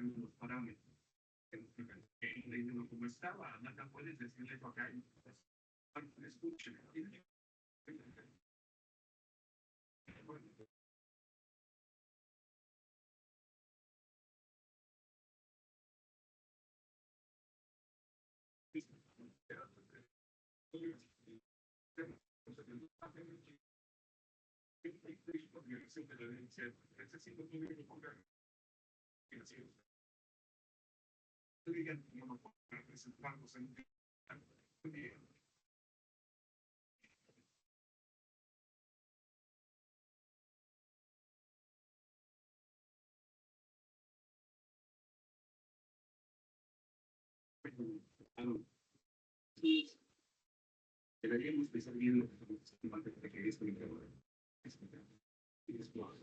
los parámetros. Le digo, ¿cómo estaba? Nada, puedes decirle acá. Escuche.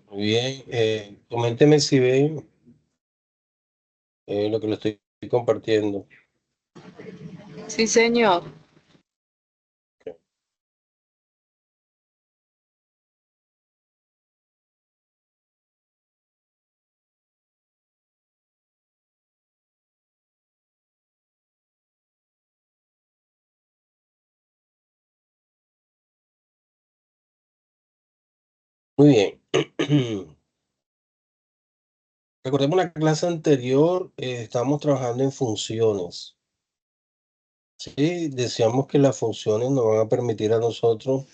Muy bien, coménteme si ven lo que le estoy compartiendo. Sí, señor. Muy bien. Recordemos la clase anterior, estamos trabajando en funciones. Sí, decíamos que las funciones nos van a permitir a nosotros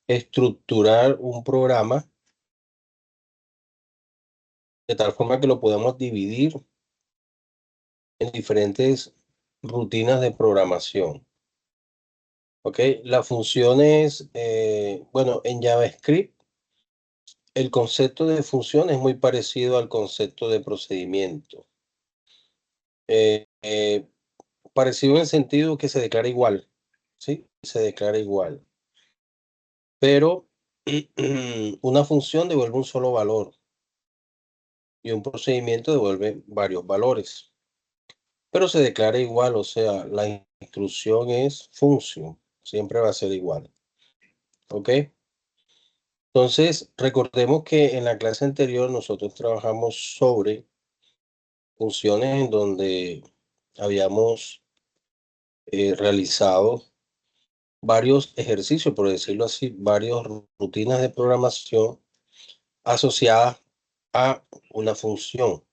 estructurar un programa de tal forma que lo podamos dividir en diferentes rutinas de programación. ¿Ok? Las funciones, bueno, en JavaScript, el concepto de función es muy parecido al concepto de procedimiento. Parecido en el sentido que se declara igual, ¿sí? Se declara igual. Pero una función devuelve un solo valor y un procedimiento devuelve varios valores. Pero se declara igual, o sea, la instrucción es función, siempre va a ser igual. ¿Ok? Entonces, recordemos que en la clase anterior nosotros trabajamos sobre funciones en donde habíamos realizado varios ejercicios, por decirlo así, varias rutinas de programación asociadas a una función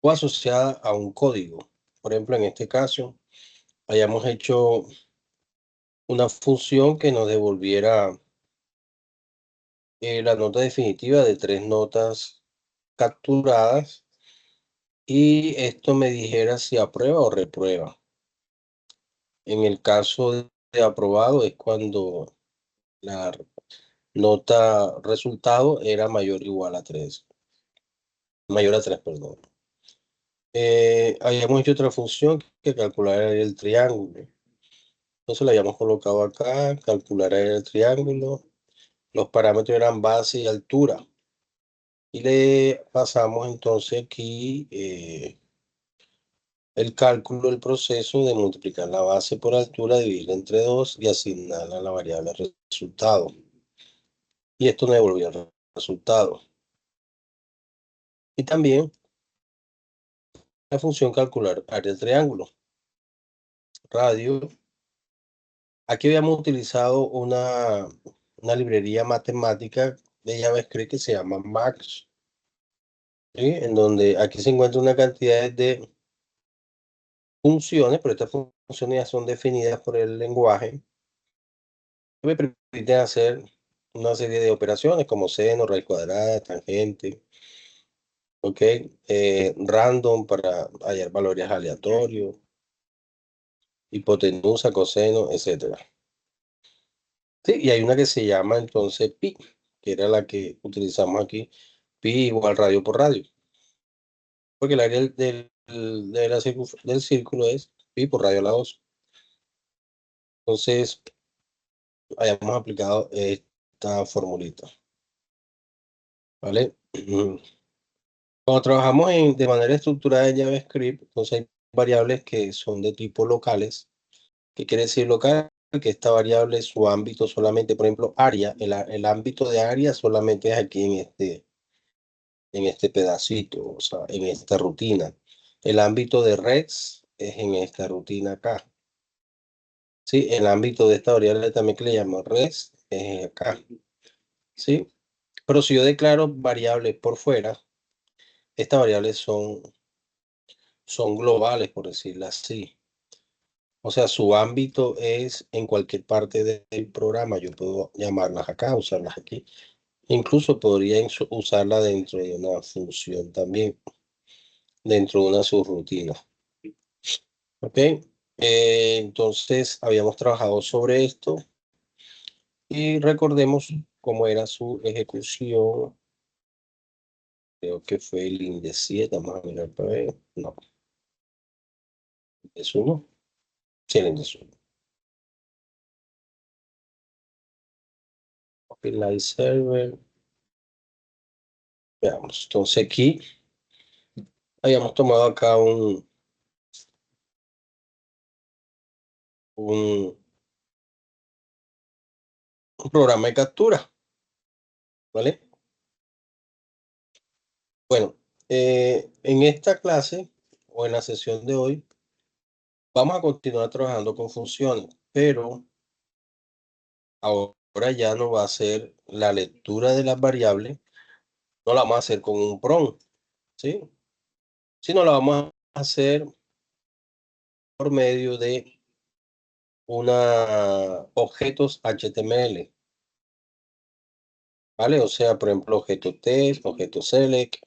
o asociada a un código. Por ejemplo, en este caso, hayamos hecho una función que nos devolviera la nota definitiva de 3 notas capturadas y esto me dijera si aprueba o reprueba. En el caso de aprobado es cuando la nota resultado era mayor o igual a 3. Mayor a 3, perdón. Habíamos hecho otra función que calcular el triángulo. Entonces la habíamos colocado acá, calcular el triángulo. Los parámetros eran base y altura. Y le pasamos entonces aquí el cálculo del proceso de multiplicar la base por altura, dividir entre 2 y asignarla a la variable resultado. Y esto me devolvió el resultado. Y también la función calcular área del triángulo. Radio. Aquí habíamos utilizado una librería matemática de JavaScript que se llama Max, ¿sí? En donde aquí se encuentra una cantidad de funciones, pero estas funciones ya son definidas por el lenguaje, que me permiten hacer una serie de operaciones como seno, raíz cuadrada, tangente, ¿ok? Random para hallar valores aleatorios, hipotenusa, coseno, etcétera. Sí, y hay una que se llama entonces pi, que era la que utilizamos aquí, pi igual radio por radio, porque el área del círculo es pi por radio a la 2. Entonces, hayamos aplicado esta formulita, ¿vale? Cuando trabajamos de manera estructurada en JavaScript, entonces hay variables que son de tipo locales. ¿Qué quiere decir local? Que esta variable, su ámbito solamente, por ejemplo, área, el ámbito de área solamente es aquí en este pedacito, o sea, en esta rutina. El ámbito de res es en esta rutina acá. Sí, el ámbito de esta variable también que le llamo res es acá. Sí, pero si yo declaro variables por fuera, estas variables son globales, por decirlo así. O sea, su ámbito es en cualquier parte del programa. Yo puedo llamarlas acá, usarlas aquí. Incluso podría usarla dentro de una función también, dentro de una subrutina. ¿Ok? Entonces, habíamos trabajado sobre esto y recordemos cómo era su ejecución. Creo que fue el índice 7. Vamos a mirar para ver. No, es 1. Sí, el índice 1. Live server. Veamos. Entonces, aquí habíamos tomado acá un programa de captura. ¿Vale? Bueno, en esta clase o en la sesión de hoy vamos a continuar trabajando con funciones, pero ahora ya no va a ser la lectura de las variables, no la vamos a hacer con un prompt, ¿sí? Sino la vamos a hacer por medio de objetos HTML, ¿vale? O sea, por ejemplo, objeto test, objeto select,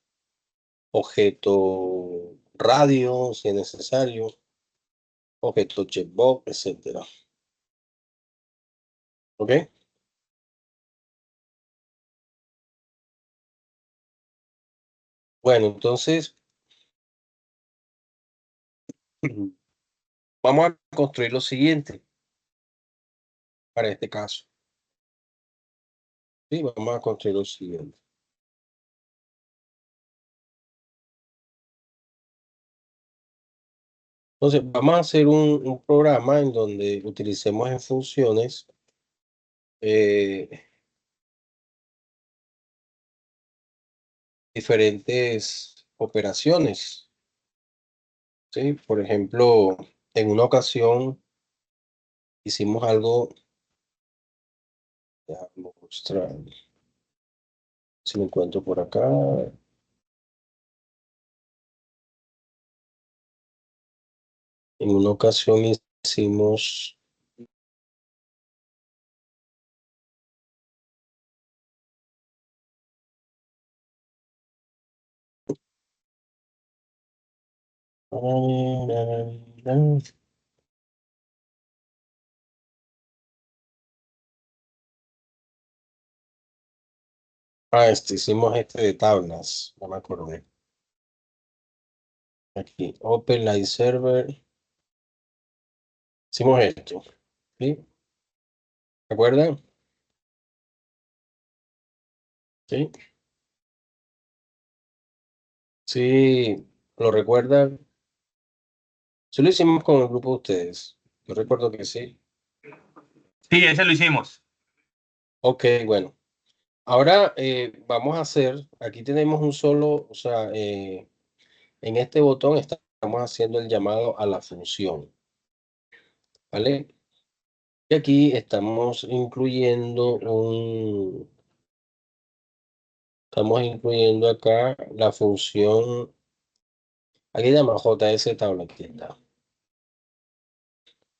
objeto radio, si es necesario, objeto checkbox, etcétera. ¿Ok? Bueno, entonces vamos a construir lo siguiente para este caso. Sí, vamos a construir lo siguiente. Entonces, vamos a hacer un programa en donde utilicemos en funciones diferentes operaciones. ¿Sí? Por ejemplo, en una ocasión hicimos algo, déjame mostrar, si me encuentro por acá. En una ocasión hicimos hicimos este de tablas, no me acordé. Aquí, Open Live Server. Hicimos esto, ¿sí? ¿Se acuerdan? Sí. Sí, lo recuerdan. Sí lo hicimos con el grupo de ustedes. Yo recuerdo que sí. Sí, ese lo hicimos. Ok, bueno. Ahora vamos a hacer, aquí tenemos un solo, o sea, en este botón estamos haciendo el llamado a la función, ¿vale? Y aquí estamos incluyendo acá la función, aquí se llama JS tabla, aquí está.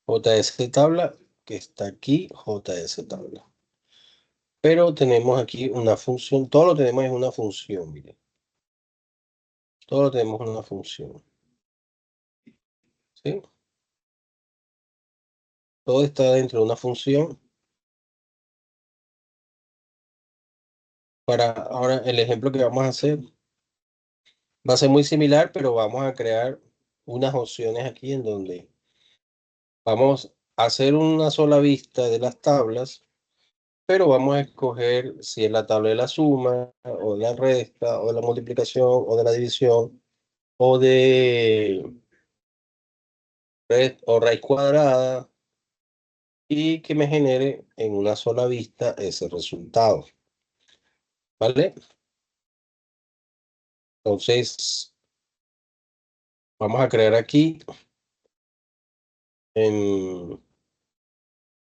JS tabla, que está aquí, JS tabla. Pero tenemos aquí una función, todo lo tenemos en una función, miren. Todo lo tenemos en una función, ¿sí? Todo está dentro de una función. Ahora el ejemplo que vamos a hacer va a ser muy similar, pero vamos a crear unas opciones aquí en donde vamos a hacer una sola vista de las tablas, pero vamos a escoger si es la tabla de la suma, o de la resta, o de la multiplicación, o de la división, o de raíz cuadrada, y que me genere en una sola vista ese resultado. ¿Vale? Entonces, vamos a crear aquí en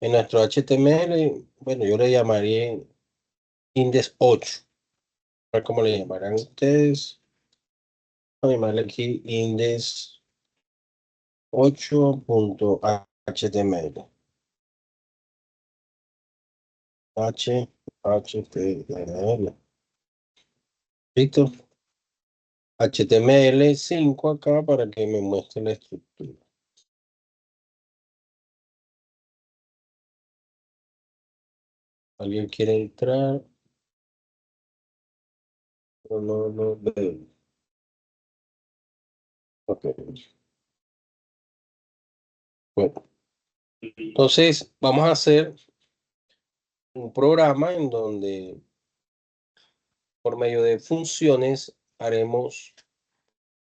nuestro HTML, bueno, yo le llamaría index 8. A ver cómo le llamarán ustedes. Vamos a llamarle aquí index 8.html. HTML. ¿Listo? HTML5 acá para que me muestre la estructura. ¿Alguien quiere entrar? No veo. Ok. Bueno, entonces vamos a hacer un programa en donde por medio de funciones haremos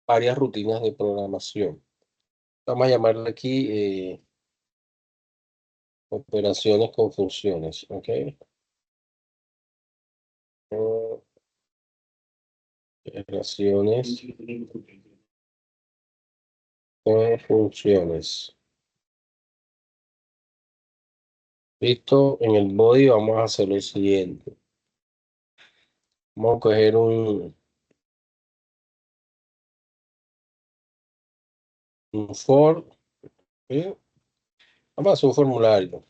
varias rutinas de programación. Vamos a llamarle aquí operaciones con funciones, ¿ok? Operaciones con funciones. Listo, en el body vamos a hacer lo siguiente. Vamos a coger un for, ¿sí? Vamos a hacer un formulario.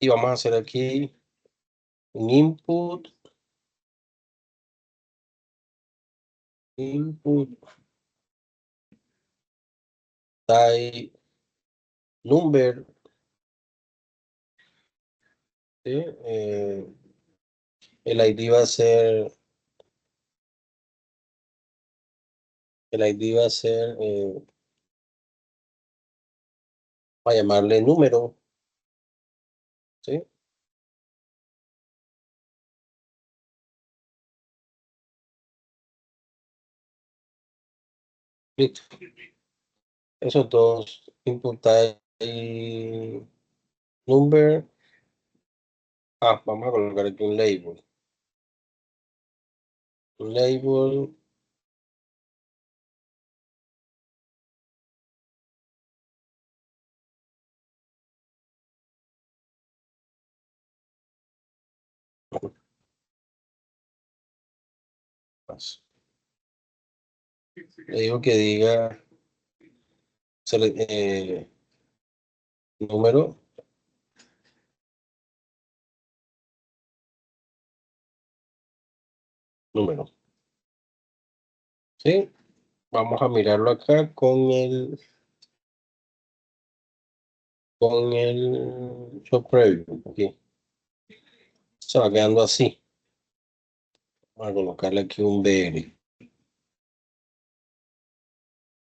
Y vamos a hacer aquí un input type number, ¿sí? El ID va a ser va a llamarle número, ¿sí? Listo. Esos dos input type number. Vamos a colocar aquí un label. Un label. Le digo que diga número. Número. ¿Sí? Vamos a mirarlo acá con el show preview. Aquí. Se va quedando así. Vamos a colocarle aquí un BR.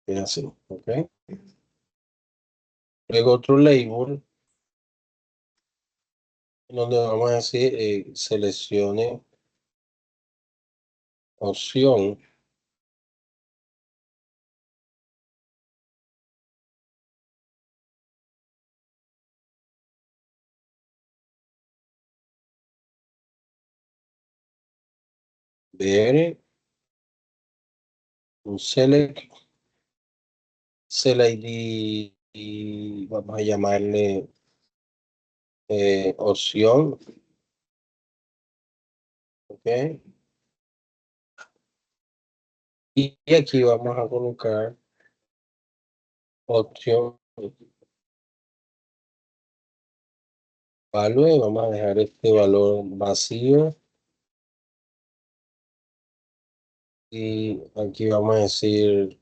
Queda así, ¿ok? Luego otro label, donde vamos a decir seleccione opción BR, un select ID y vamos a llamarle opción, ¿ok? Y aquí vamos a colocar opción value, vamos a dejar este valor vacío y aquí vamos a decir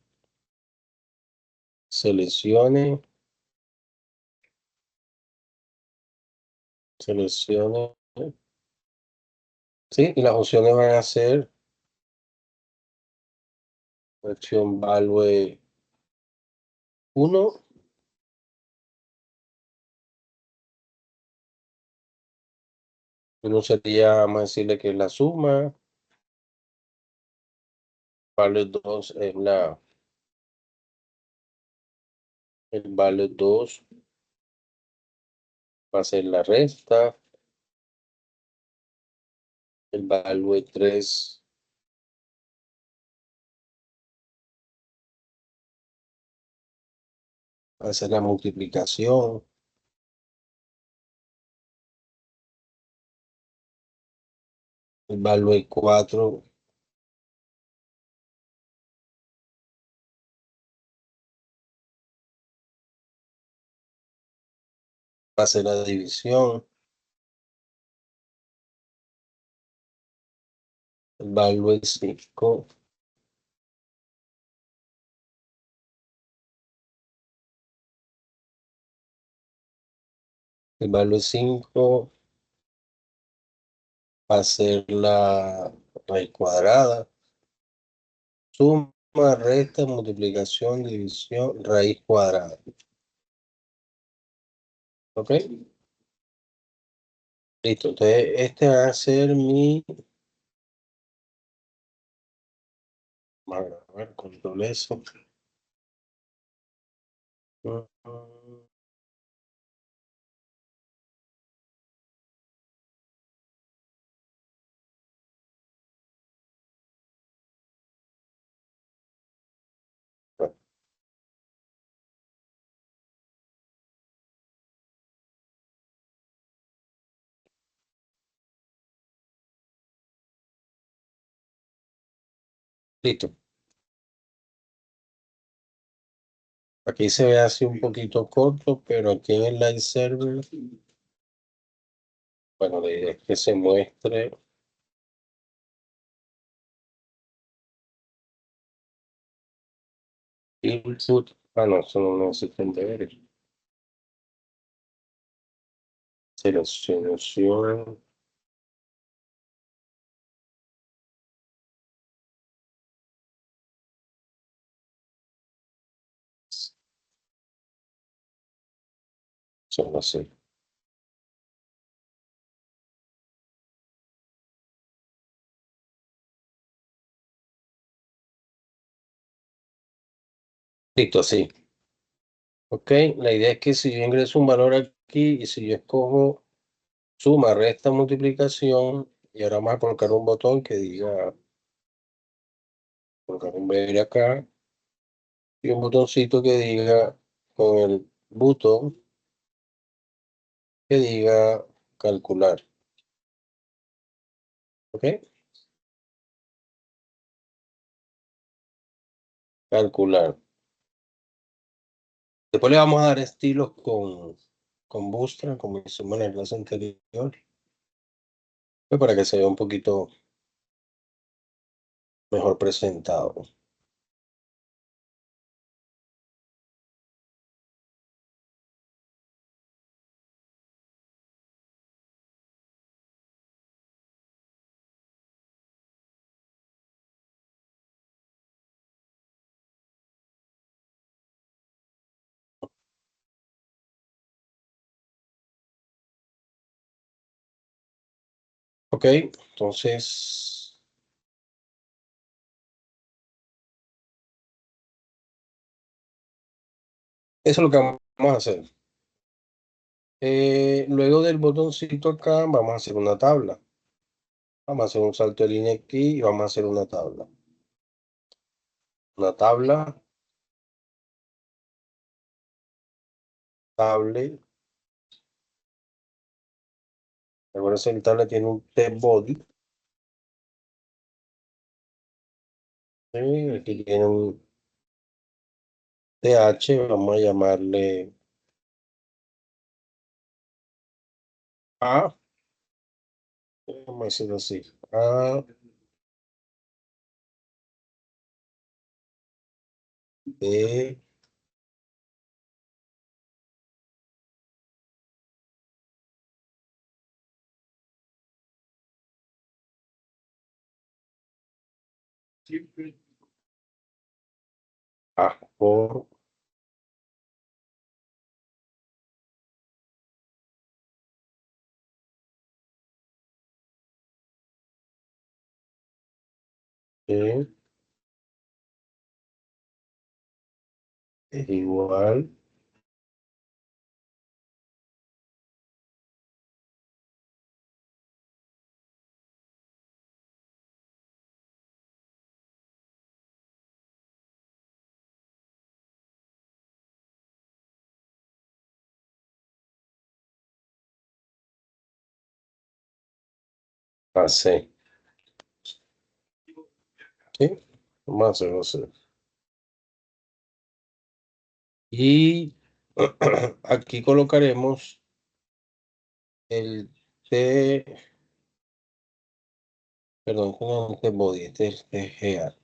seleccione sí, y las opciones van a ser opción value 1, uno sería, vamos a decirle que es la suma, value 2 es el value 2 va a ser la resta, El value 3 va a ser la multiplicación. El value 4 va a ser la división. El value 5 el value 5 va a ser la raíz cuadrada. Suma, resta, multiplicación, división, raíz cuadrada. ¿Ok? Listo. Entonces, este va a ser mi... Vamos a ver, control eso. Listo. Aquí se ve así un poquito corto, pero aquí en el live server, bueno, la idea es que se muestre. Input. Ah, no, eso no necesitan deberes. Seleccionación. Solo así. Listo, así. Ok, la idea es que si yo ingreso un valor aquí y si yo escojo suma, resta, multiplicación, y ahora vamos a colocar un botón que diga, colocar un B acá, y un botoncito que diga, con el botón que diga calcular. ¿Ok? Calcular. Después le vamos a dar estilos con Bootstrap, como hicimos en la clase anterior, pues para que se vea un poquito mejor presentado. Ok, entonces, eso es lo que vamos a hacer. Luego del botoncito acá, vamos a hacer una tabla. Vamos a hacer un salto de línea aquí y vamos a hacer una tabla. Una tabla, table. Recuerden que el tabla tiene un T-body. Aquí tiene un TH, vamos a llamarle A. Vamos a decirlo así. A, B, Siempre A por E es igual a C. ¿Sí? Vamos a hacerlo así. Y aquí colocaremos el T, perdón, con el T body, este es TGA.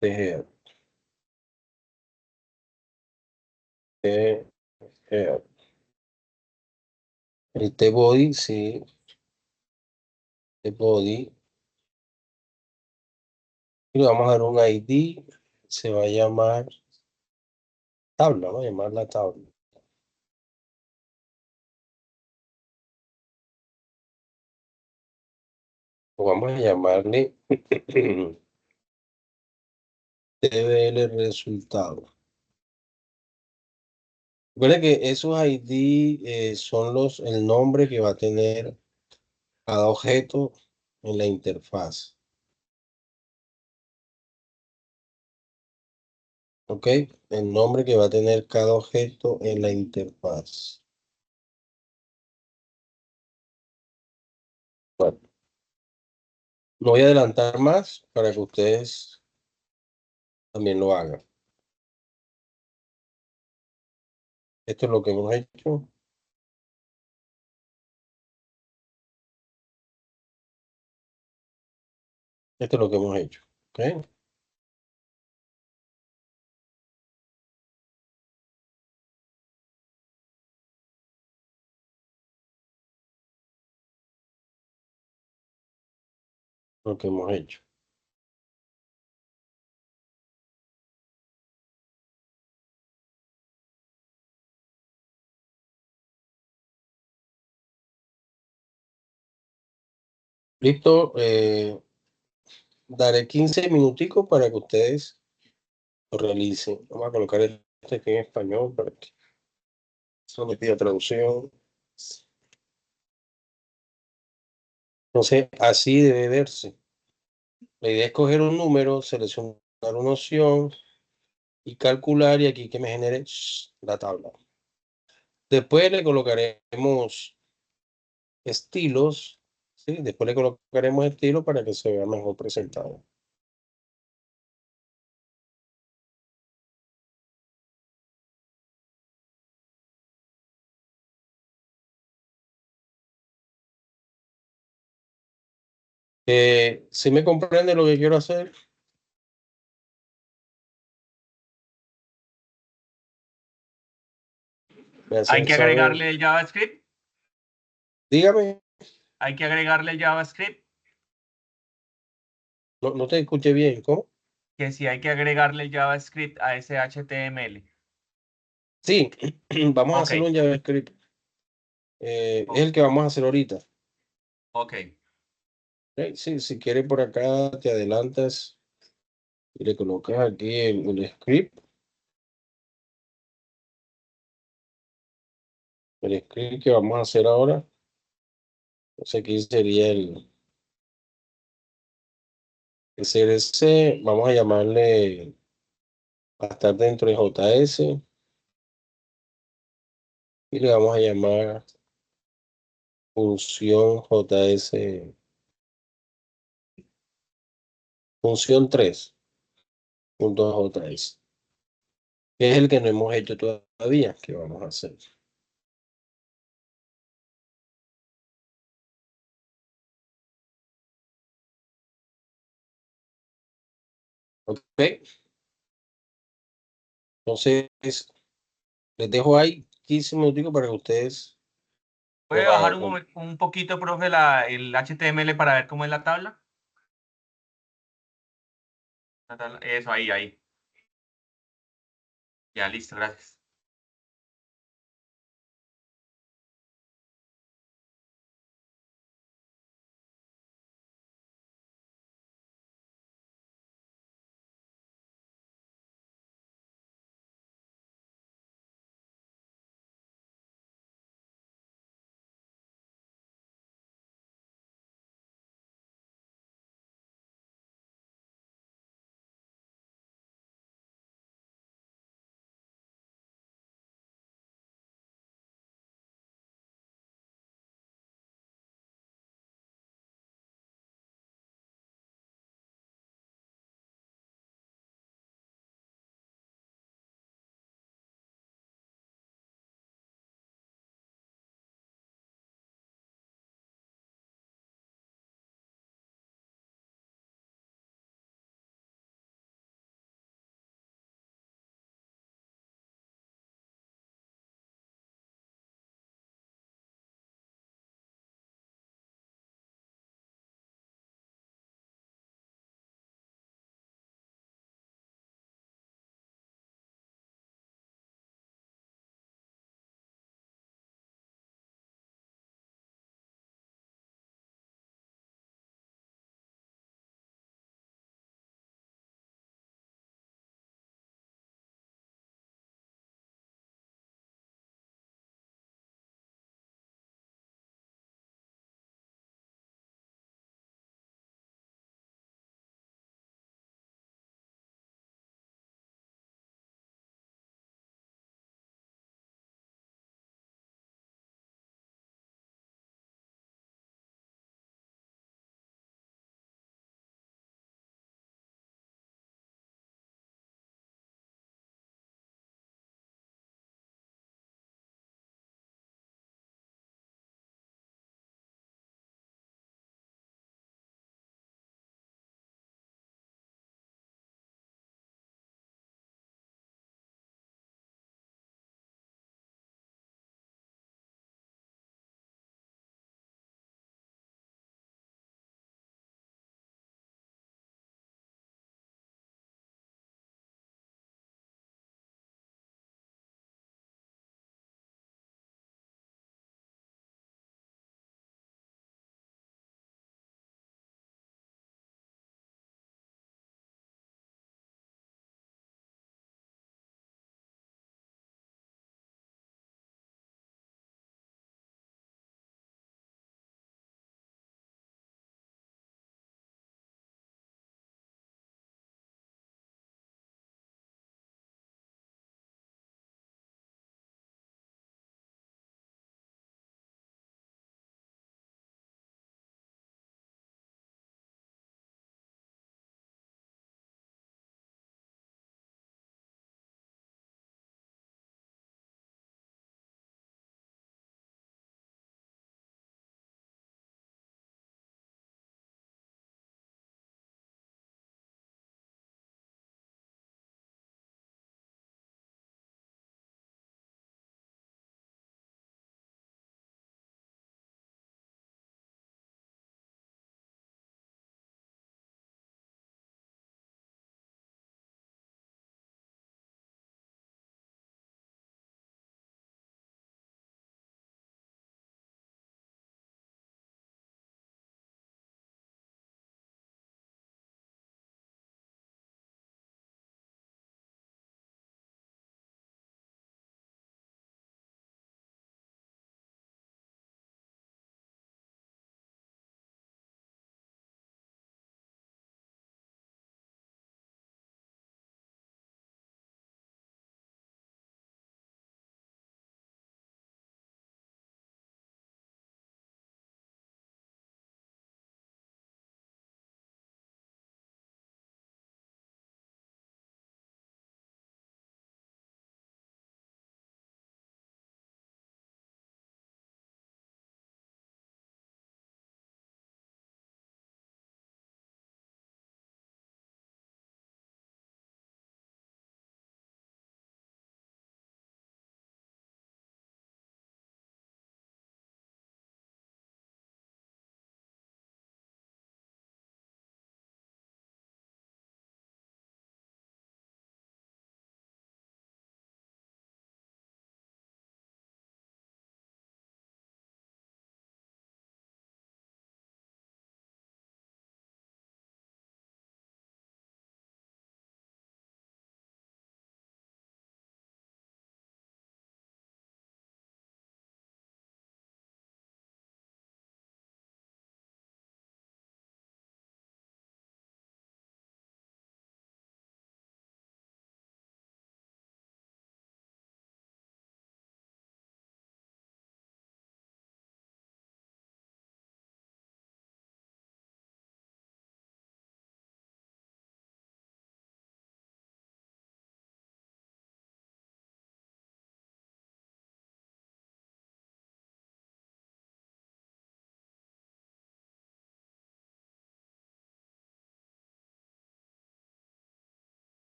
TGA. TGA. El T body, sí, T body. Y le vamos a dar un ID, se va a llamar tabla, vamos a llamar la tabla. O vamos a llamarle TBL resultado. Recuerda que esos ID son el nombre que va a tener cada objeto en la interfaz. ¿Ok? El nombre que va a tener cada objeto en la interfaz. Bueno, no voy a adelantar más para que ustedes también lo hagan. Esto es lo que hemos hecho. Esto es lo que hemos hecho. ¿Ok? Lo que hemos hecho. Listo. Daré 15 minuticos para que ustedes lo realicen. Vamos a colocar este aquí en español para que eso me pida traducción. Entonces, así debe verse. La idea es coger un número, seleccionar una opción y calcular, y aquí que me genere la tabla. Después le colocaremos estilos, ¿sí? Después le colocaremos estilos para que se vea mejor presentado. ¿Sí me comprende lo que quiero hacer? Me Hay hacen que saber. agregarle el JavaScript. Dígame, Hay que agregarle el JavaScript. no te escuché bien, ¿cómo? Que si hay que agregarle el JavaScript a ese HTML. Sí, vamos a Ok, hacerlo en JavaScript. Es el que vamos a hacer ahorita. ok. Ok, sí, si quieres por acá te adelantas y le colocas aquí el script. El script que vamos a hacer ahora. Entonces aquí sería el CSS. Vamos a llamarle, va a estar dentro de JS. Y le vamos a llamar función JS. Función 3.js. Que es el que no hemos hecho todavía. Que vamos a hacer. Ok. Entonces, les dejo ahí 15 minuticos para que ustedes ¿Puede lo bajar hagan. un poquito, profe, el HTML para ver cómo es la tabla? Eso, ahí, ahí. Ya, listo, gracias.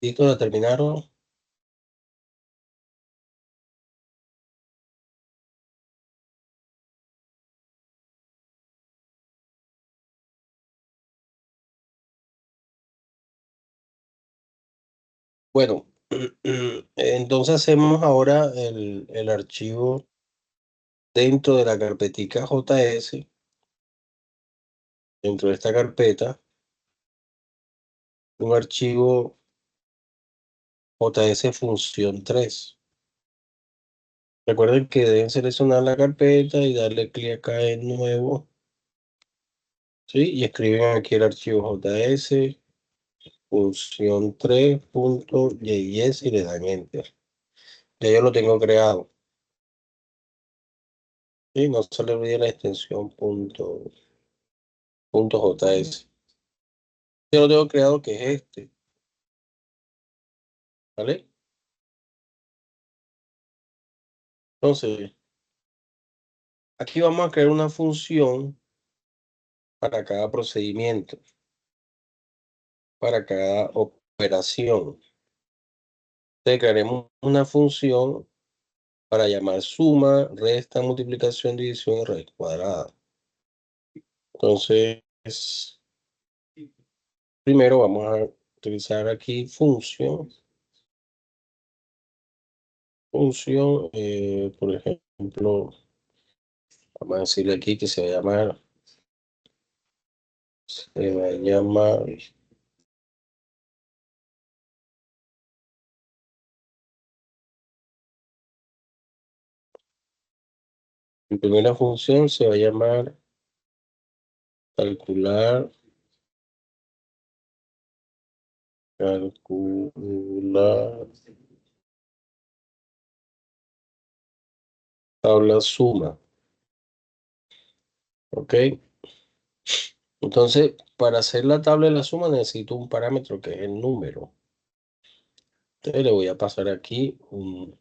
¿Listo? ¿La terminaron? Bueno, entonces hacemos ahora el archivo dentro de la carpetica JS. Dentro de esta carpeta, un archivo JS función 3. Recuerden que deben seleccionar la carpeta y darle clic acá en nuevo. ¿Sí? Y escriben aquí el archivo JS función 3.js y le dan enter. Ya yo lo tengo creado. ¿Sí? No se le olvide la extensión .js. Yo lo tengo creado, que es este. ¿Vale? Entonces, aquí vamos a crear una función para cada procedimiento, para cada operación. Entonces, crearemos una función para llamar suma, resta, multiplicación, división y raíz cuadrada. Entonces, primero vamos a utilizar aquí función, por ejemplo, vamos a decirle aquí que se va a llamar mi primera función se va a llamar calcular tabla suma. ¿Ok? Entonces, para hacer la tabla de la suma necesito un parámetro que es el número. Entonces le voy a pasar aquí un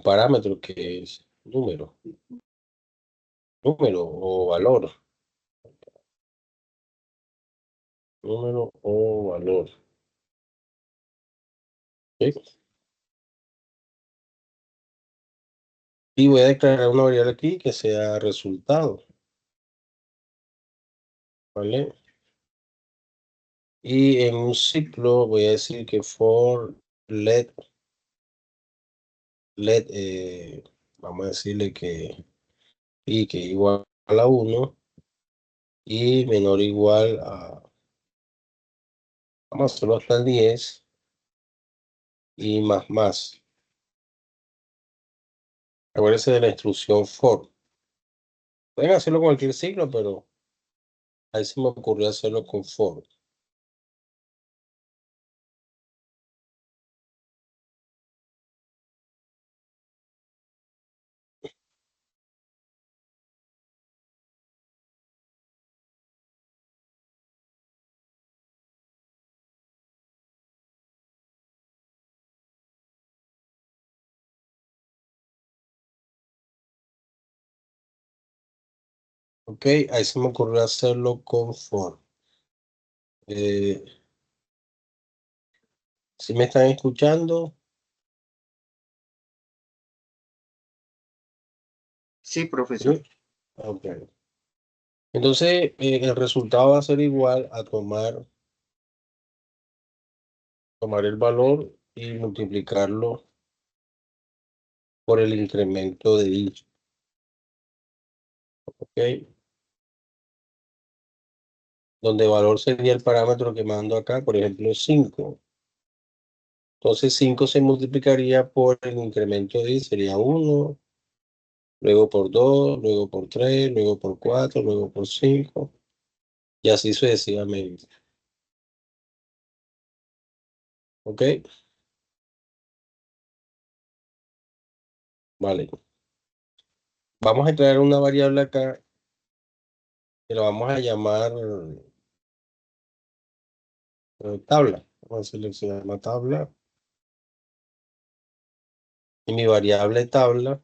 parámetro que es número o valor. Número o valor. ¿Sí? Y voy a declarar una variable aquí que sea resultado. ¿Vale? Y en un ciclo voy a decir que for let, vamos a decirle que igual a 1 y menor o igual a, vamos a hacerlo hasta el 10 y más. Acuérdense de la instrucción for. Pueden hacerlo con cualquier signo, pero ahí se me ocurrió hacerlo con for. Ok, ahí se me ocurrió hacerlo con for. ¿Sí me están escuchando? Sí, profesor. ¿Sí? Ok. Entonces, el resultado va a ser igual a tomar el valor y multiplicarlo por el incremento de dicho. ¿Ok? Donde valor sería el parámetro que mando acá, por ejemplo, 5. Entonces 5 se multiplicaría por el incremento de dicho, sería 1, luego por 2, luego por 3, luego por 4, luego por 5, y así sucesivamente. ¿Ok? Vale. Vamos a crear una variable acá que la vamos a llamar tabla. Vamos a decirle que se llama tabla. Y mi variable tabla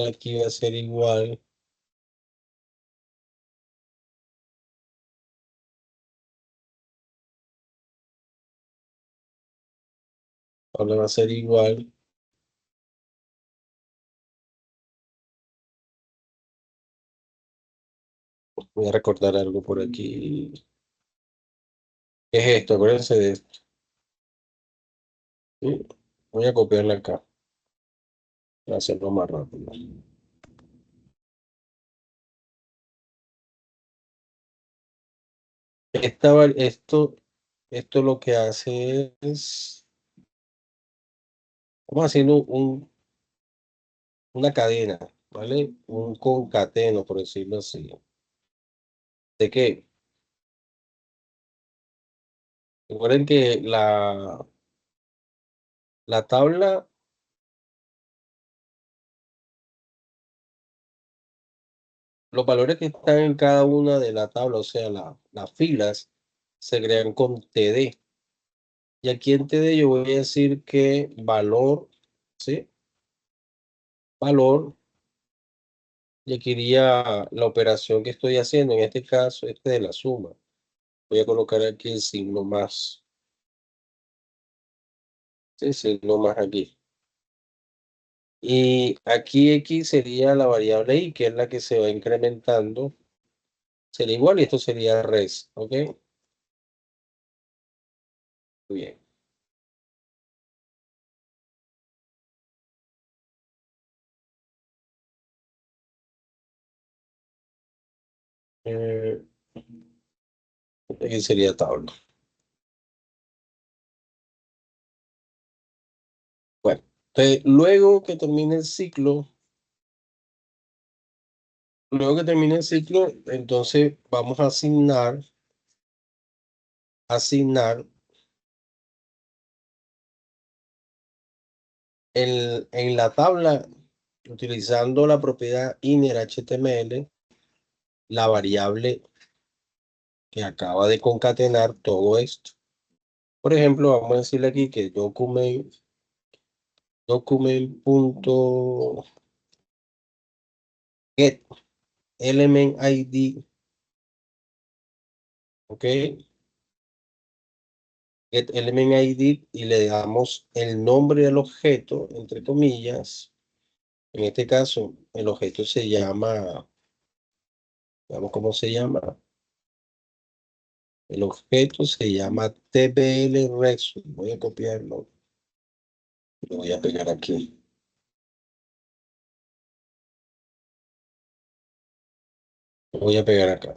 aquí va a ser igual tabla va a ser igual. Voy a recordar algo por aquí. ¿Qué es esto? Acuérdense de esto. ¿Sí? Voy a copiarla acá para hacerlo más rápido. Esto lo que hace es, vamos haciendo una cadena, ¿vale? Un concateno, por decirlo así. ¿De qué? Recuerden que la tabla, los valores que están en cada una de la tabla, o sea, las filas, se crean con TD. Y aquí en TD yo voy a decir que valor, ¿sí? Valor, y aquí iría la operación que estoy haciendo, en este caso, este de la suma. Voy a colocar aquí el signo más. Sí, signo más aquí. Y aquí X sería la variable Y, que es la que se va incrementando. Sería igual y esto sería res, ¿ok? Muy bien. Eh, Aquí sería tabla. Bueno, entonces, luego que termine el ciclo, entonces vamos a asignar en la tabla, utilizando la propiedad inner HTML, la variable que acaba de concatenar todo esto. Por ejemplo, vamos a decirle aquí que document.get element ID, ¿ok? Get element ID y le damos el nombre del objeto, entre comillas. En este caso, el objeto se llama, veamos cómo se llama. El objeto se llama TBL Resume. Voy a copiarlo. Lo voy a pegar aquí. Lo voy a pegar acá.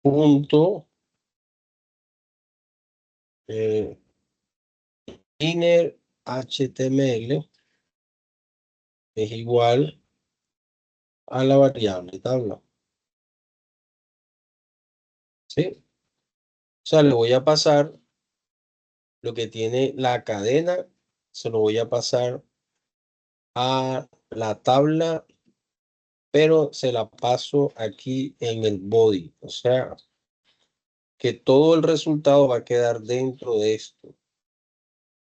Punto inner HTML es igual a la variable tabla. ¿Sí? O sea, le voy a pasar lo que tiene la cadena, se lo voy a pasar a la tabla, pero se la paso aquí en el body. O sea, que todo el resultado va a quedar dentro de esto. O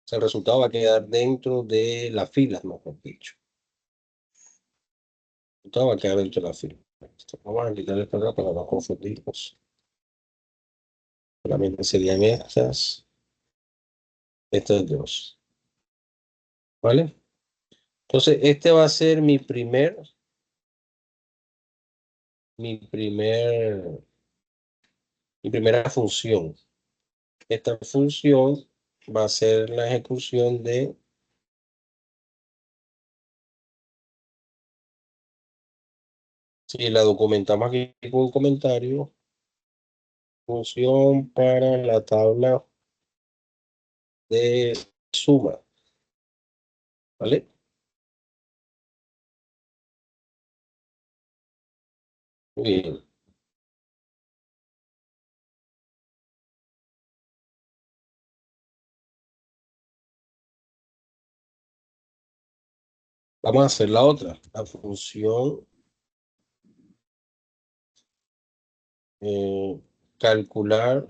sea, el resultado va a quedar dentro de las filas, mejor dicho. El resultado va a quedar dentro de las filas. Vamos a quitar esto acá para no confundirnos. Solamente serían estas dos. ¿Vale? Entonces, este va a ser mi primera función. Esta función va a ser la ejecución de, si la documentamos aquí con un comentario, función para la tabla de suma. ¿Vale? Muy bien. Vamos a hacer la otra, la función eh, calcular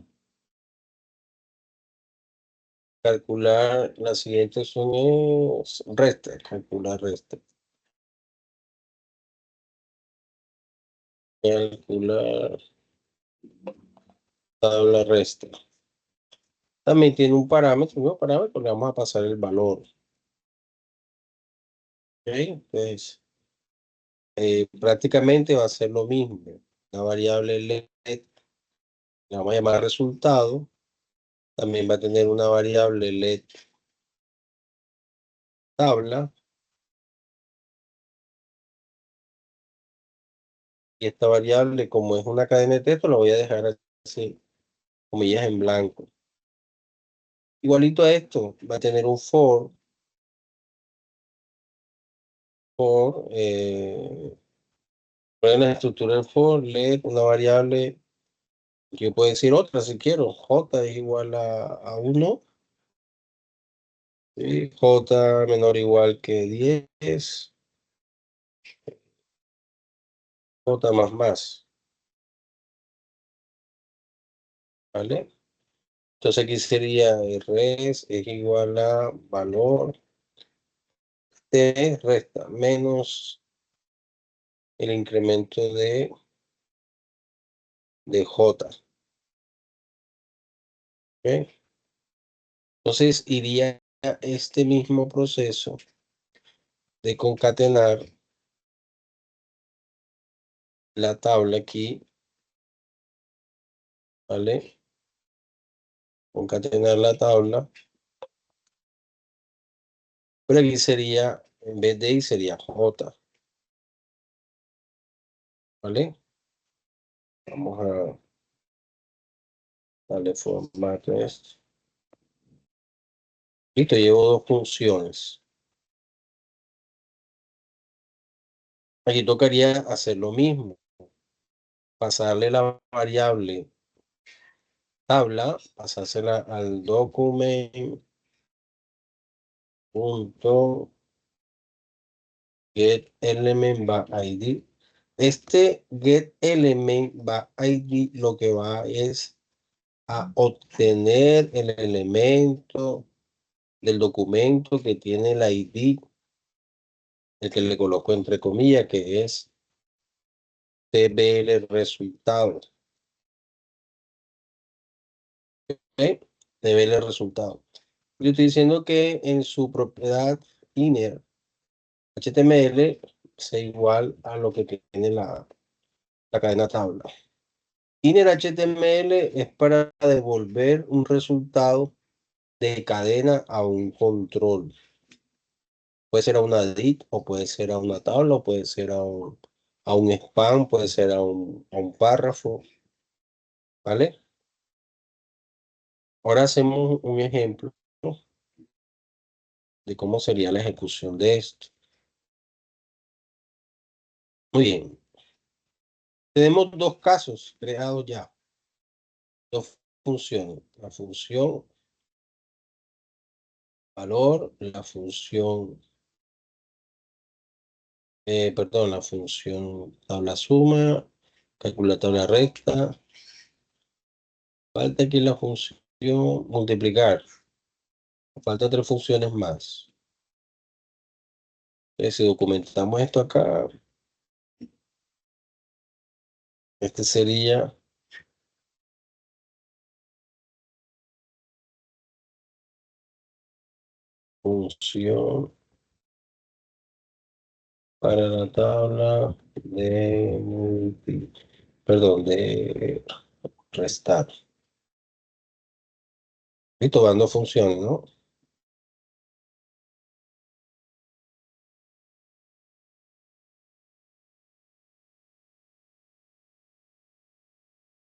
la siguiente son es resta, calcular resta. Calcular tabla resta. también tiene un parámetro, le vamos a pasar el valor. ¿Ok? Entonces, prácticamente va a ser lo mismo. La variable LED, la vamos a llamar resultado. También va a tener una variable LED tabla. Y esta variable, como es una cadena de texto, la voy a dejar así, comillas en blanco. Igualito a esto, va a tener un for, en la estructura del for, LED, una variable, yo puedo decir otra si quiero, J es igual a 1, ¿sí? J menor o igual que 10, J más, ¿vale? Entonces aquí sería res es igual a valor t resta menos el incremento de J. ¿Ok? Entonces iría este mismo proceso de concatenar la tabla aquí, ¿vale? Concatenar la tabla, pero aquí sería, en vez de I sería J, ¿vale? Vamos a darle formato a esto. Listo, llevo dos funciones. Aquí tocaría hacer lo mismo, pasarle la variable tabla, pasársela al document punto get element by id. Este get element by id lo que va es a obtener el elemento del documento que tiene el ID, el que le coloco entre comillas, que es tbl resultado. ¿Ok? Tbl resultado. Yo estoy diciendo que en su propiedad inner HTML sea igual a lo que tiene la cadena tabla. Inner HTML es para devolver un resultado de cadena a un control. Puede ser a una dict, o puede ser a una tabla, o puede ser a un span, puede ser a un párrafo, ¿vale? Ahora hacemos un ejemplo de cómo sería la ejecución de esto. Muy bien. Tenemos dos casos creados ya. Dos funciones. La función valor, la función, la función tabla suma, calcula tabla recta. Falta aquí la función multiplicar. Faltan tres funciones más. Si documentamos esto acá, este sería función para la tabla de de restar. Listo, van dos funciones, ¿no?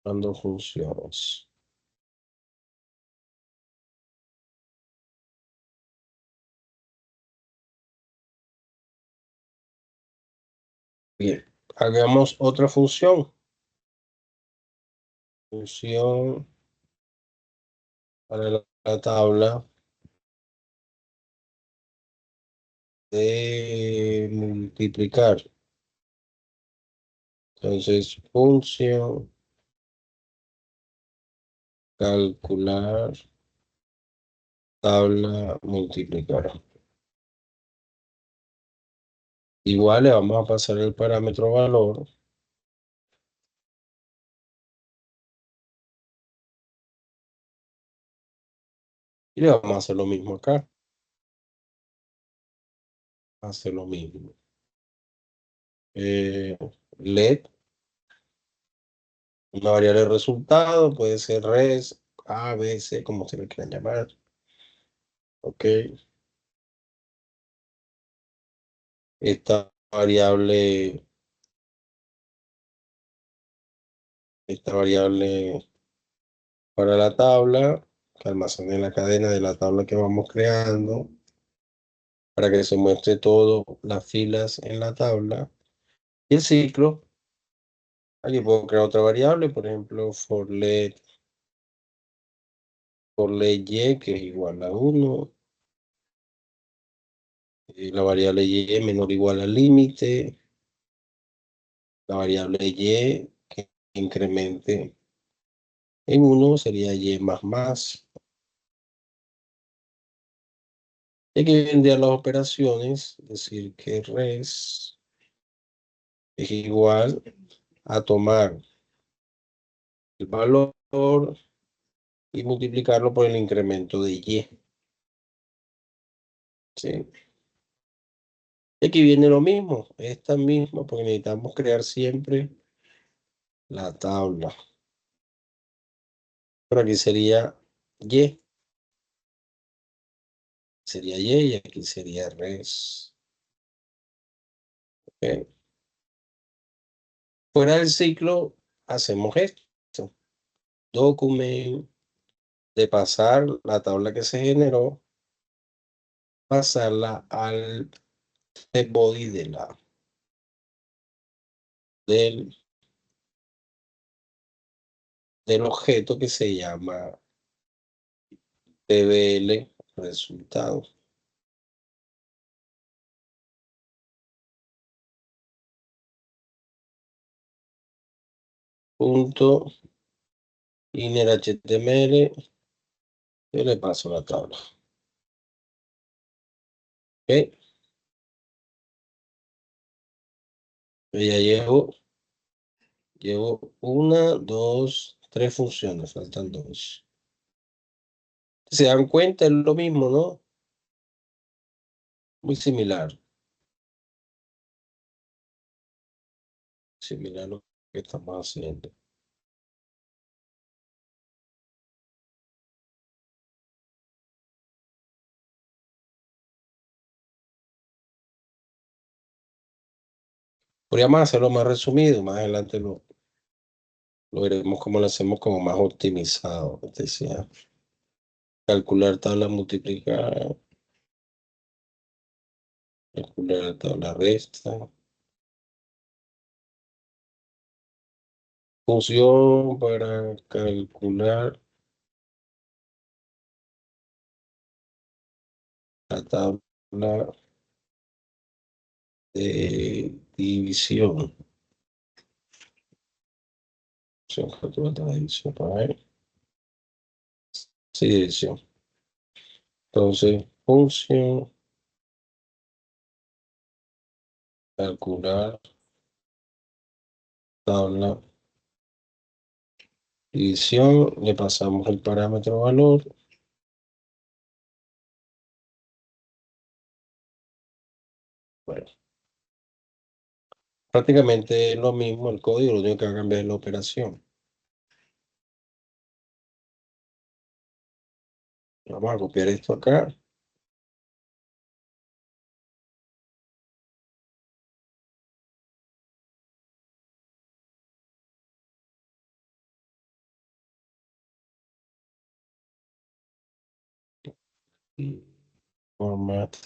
Van dos funciones. Bien, hagamos otra función. Función para la tabla de multiplicar. Entonces, función calcular tabla multiplicar. Igual le vamos a pasar el parámetro valor. Y le vamos a hacer lo mismo acá. Hacer lo mismo. LED, una variable de resultado, puede ser res, A, B, C, como se le quieran llamar. Ok. Esta variable para la tabla, que almacene la cadena de la tabla que vamos creando, para que se muestre todo las filas en la tabla. Y el ciclo, aquí puedo crear otra variable, por ejemplo, for let y, que es igual a 1. Y la variable y menor o igual al límite. La variable y que incremente en 1 sería y más más. Y aquí vendrían las operaciones, es decir, que res es igual a tomar el valor y multiplicarlo por el incremento de y. ¿Sí? Y aquí viene lo mismo, esta misma, porque necesitamos crear siempre la tabla. Pero aquí sería y. Sería y aquí sería res. ¿Ok? Fuera del ciclo, hacemos esto. Document, de pasar la tabla que se generó, pasarla al body del objeto que se llama tbl resultado. Punto inner html, yo le paso la tabla. ¿Ok? Ya llevo una, dos, tres funciones, faltan dos. ¿Se dan cuenta? Es lo mismo, ¿no? Muy similar. Similar a lo que estamos haciendo. Podríamos hacerlo más resumido, más adelante lo veremos cómo lo hacemos como más optimizado. Decía, calcular tabla multiplicada, calcular tabla resta. Función para calcular la tabla de división. Calcular la tabla de división, para ver. Sí, división. Entonces, función calcular tabla división, le pasamos el parámetro valor. Bueno, prácticamente es lo mismo el código, lo único que va a cambiar es la operación. Vamos a copiar esto acá. Y format.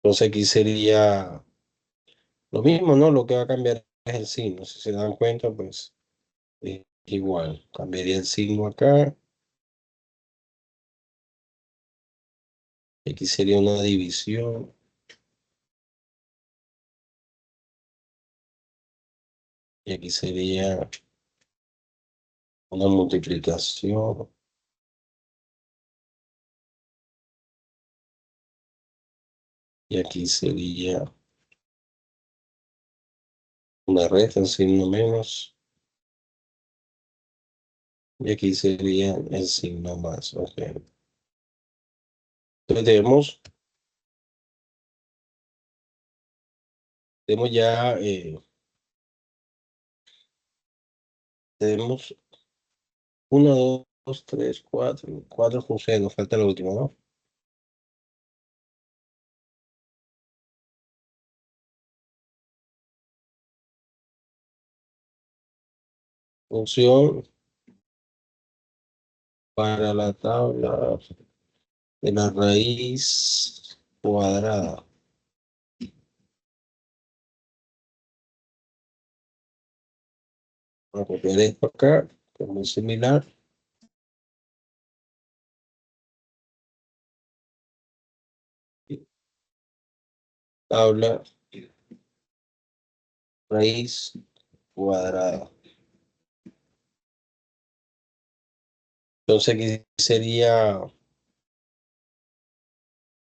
Entonces aquí sería lo mismo, ¿no? Lo que va a cambiar es el signo. Si se dan cuenta, pues igual. Cambiaría el signo acá. Aquí sería una división. Y aquí sería una multiplicación. Y aquí sería una resta, un signo menos. Y aquí sería el signo más. Ok. Entonces tenemos ya, tenemos 1, 2, 3, 4 funciones. Nos falta la última, ¿no? Función para la tabla de la raíz cuadrada. Voy a copiar esto acá, que es muy similar. Tabla raíz cuadrada. Entonces aquí sería,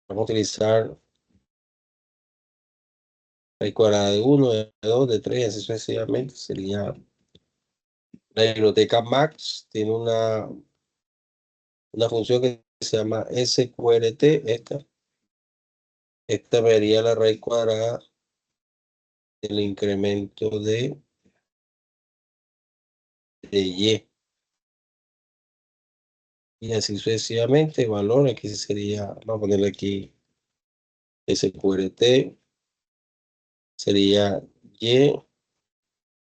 vamos a utilizar raíz cuadrada de 1, de 2, de 3, así sucesivamente. Sería la biblioteca Max, tiene una función que se llama SQRT. Esta vería la raíz cuadrada del incremento de Y. Y así sucesivamente, el valor aquí sería, vamos a ponerle aquí SQRT, sería Y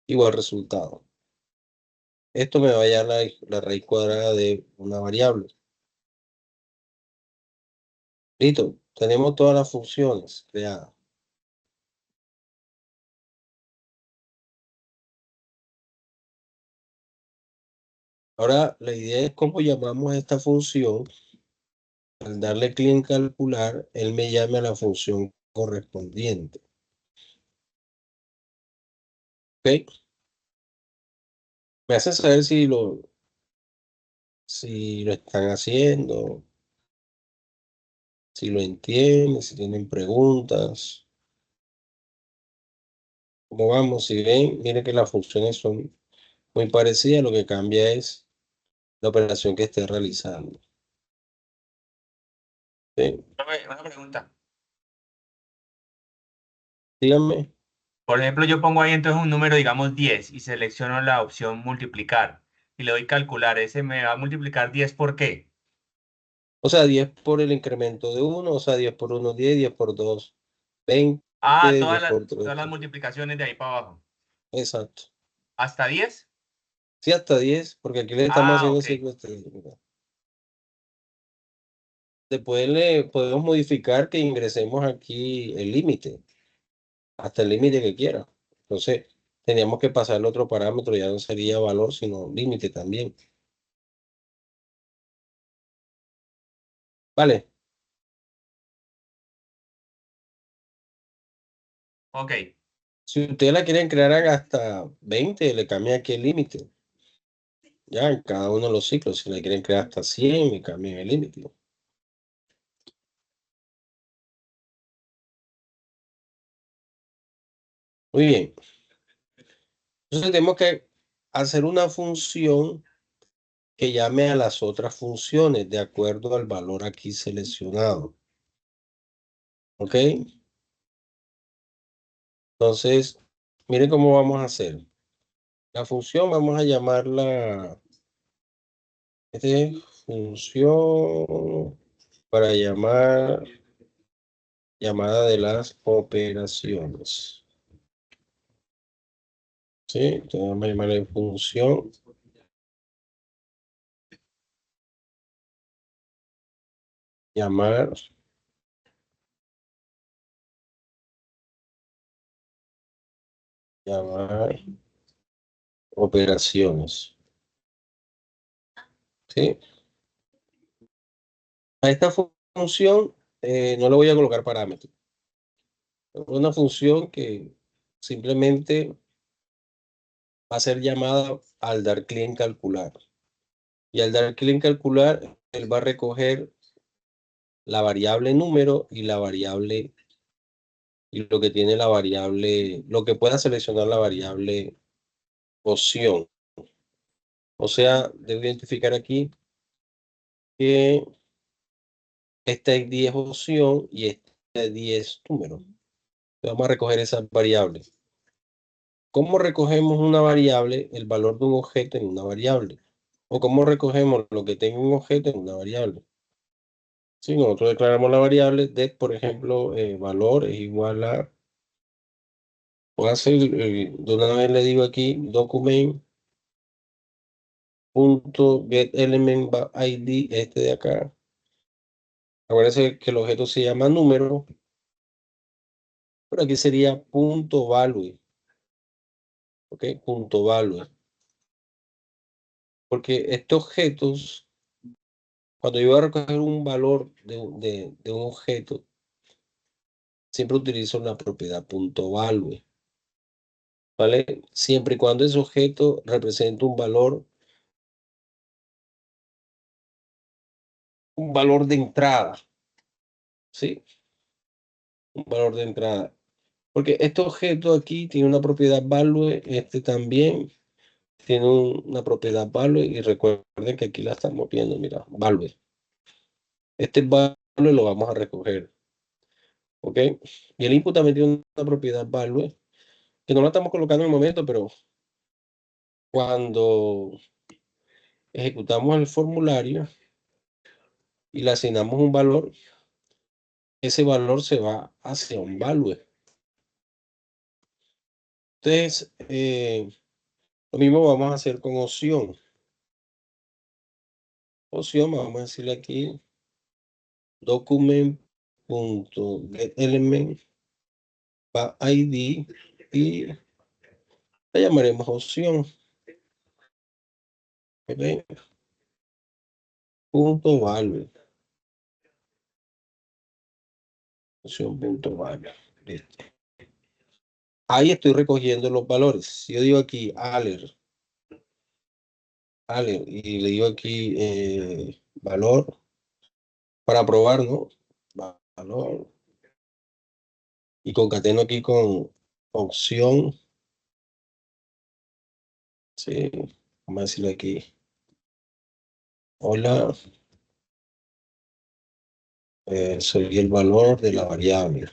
igual resultado. Esto me va a dar la raíz cuadrada de una variable. Listo, tenemos todas las funciones creadas. Ahora, la idea es cómo llamamos a esta función. Al darle clic en calcular, él me llama a la función correspondiente. ¿Ok? Me hace saber si lo están haciendo, si lo entienden, si tienen preguntas. ¿Cómo vamos? Si ven, miren que las funciones son muy parecidas, lo que cambia es la operación que esté realizando. ¿Sí? Una pregunta. Díganme. Por ejemplo, yo pongo ahí entonces un número, digamos 10, y selecciono la opción multiplicar y le doy calcular. Ese me va a multiplicar 10 ¿por qué? O sea, 10 por el incremento de 1, o sea, 10 por 1, 10, 10 por 2, 20, Ah, 10 por 3. todas las multiplicaciones de ahí para abajo. Exacto. ¿Hasta 10? Sí, hasta 10, porque aquí le estamos Ah, haciendo ok. ciclo estadístico. Después le podemos modificar que ingresemos aquí el límite, hasta el límite que quiera. Entonces, teníamos que pasarle otro parámetro, ya no sería valor, sino límite también. Vale, Ok. si ustedes la quieren crear hasta 20, le cambia aquí el límite. Ya, en cada uno de los ciclos, si la quieren crear hasta 100, le cambian el límite. Muy bien. Entonces tenemos que hacer una función que llame a las otras funciones de acuerdo al valor aquí seleccionado. ¿Ok? Entonces, miren cómo vamos a hacer. La función vamos a llamarla función para llamada de las operaciones. ¿Sí? Entonces vamos a llamarle función llamar operaciones. ¿Sí? A esta función no le voy a colocar parámetros. Es una función que simplemente va a ser llamada al dar clic en calcular. Y al dar clic en calcular, él va a recoger la variable número y la variable, y lo que tiene la variable, lo que pueda seleccionar la variable opción. O sea, debo identificar aquí que esta es 10 opción y esta es 10 números. Vamos a recoger esas variables. ¿Cómo recogemos una variable, el valor de un objeto en una variable? ¿O cómo recogemos lo que tenga un objeto en una variable? Si nosotros declaramos la variable de, por ejemplo, valor es igual a, voy a hacer, de una vez le digo aquí, document.getElementID, este de acá. Acuérdense que el objeto se llama número, pero aquí sería punto value. ¿Ok? Punto value. Porque estos objetos, cuando yo voy a recoger un valor de un objeto, siempre utilizo la propiedad punto value. ¿Vale? Siempre y cuando ese objeto represente un valor de entrada. ¿Sí? Un valor de entrada. Porque este objeto aquí tiene una propiedad value, este también tiene una propiedad value, y recuerden que aquí la estamos viendo, mira, value. Este value lo vamos a recoger. ¿Ok? Y el input también tiene una propiedad value, que no la estamos colocando en el momento, pero cuando ejecutamos el formulario y le asignamos un valor, ese valor se va hacia un value. Entonces, lo mismo vamos a hacer con opción. Opción, vamos a decirle aquí document.getElementID y la llamaremos opción. ¿Ok? Punto value. Opción punto value. Listo. Ahí estoy recogiendo los valores. Si yo digo aquí alert, y le digo aquí valor para probar, ¿no? Valor. Y concateno aquí con opción. Sí, vamos a decirle aquí. Hola. Soy el valor de la variable.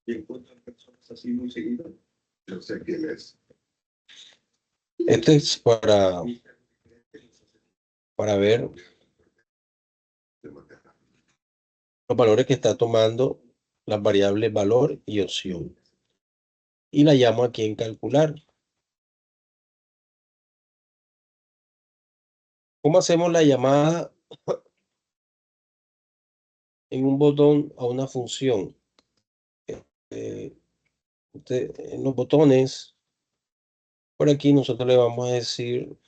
¿Y encuentran personas así muy seguido? Yo sé quién es. Este es para ver los valores que está tomando las variables valor y opción. Y la llamo aquí en calcular. ¿Cómo hacemos la llamada en un botón a una función? En los botones, por aquí nosotros le vamos a decir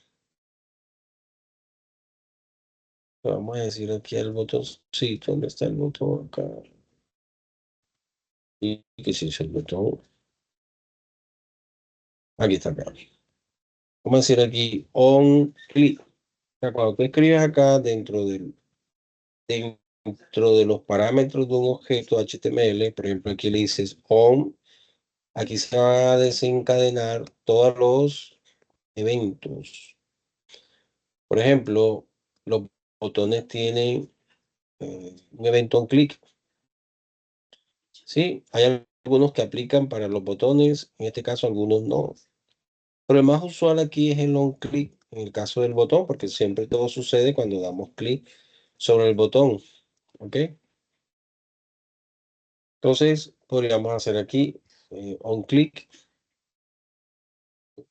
aquí al botoncito, ¿dónde está el botón acá? Y que si es el botón, aquí está acá. Vamos a decir aquí on click. Cuando tú escribes acá dentro de los parámetros de un objeto HTML, por ejemplo, aquí le dices on, aquí se van a desencadenar todos los eventos. Por ejemplo, los botones tienen un evento on click. Sí, hay algunos que aplican para los botones, en este caso algunos no. Pero el más usual aquí es el on click, en el caso del botón, porque siempre todo sucede cuando damos clic sobre el botón. ¿Ok? Entonces, podríamos hacer aquí on click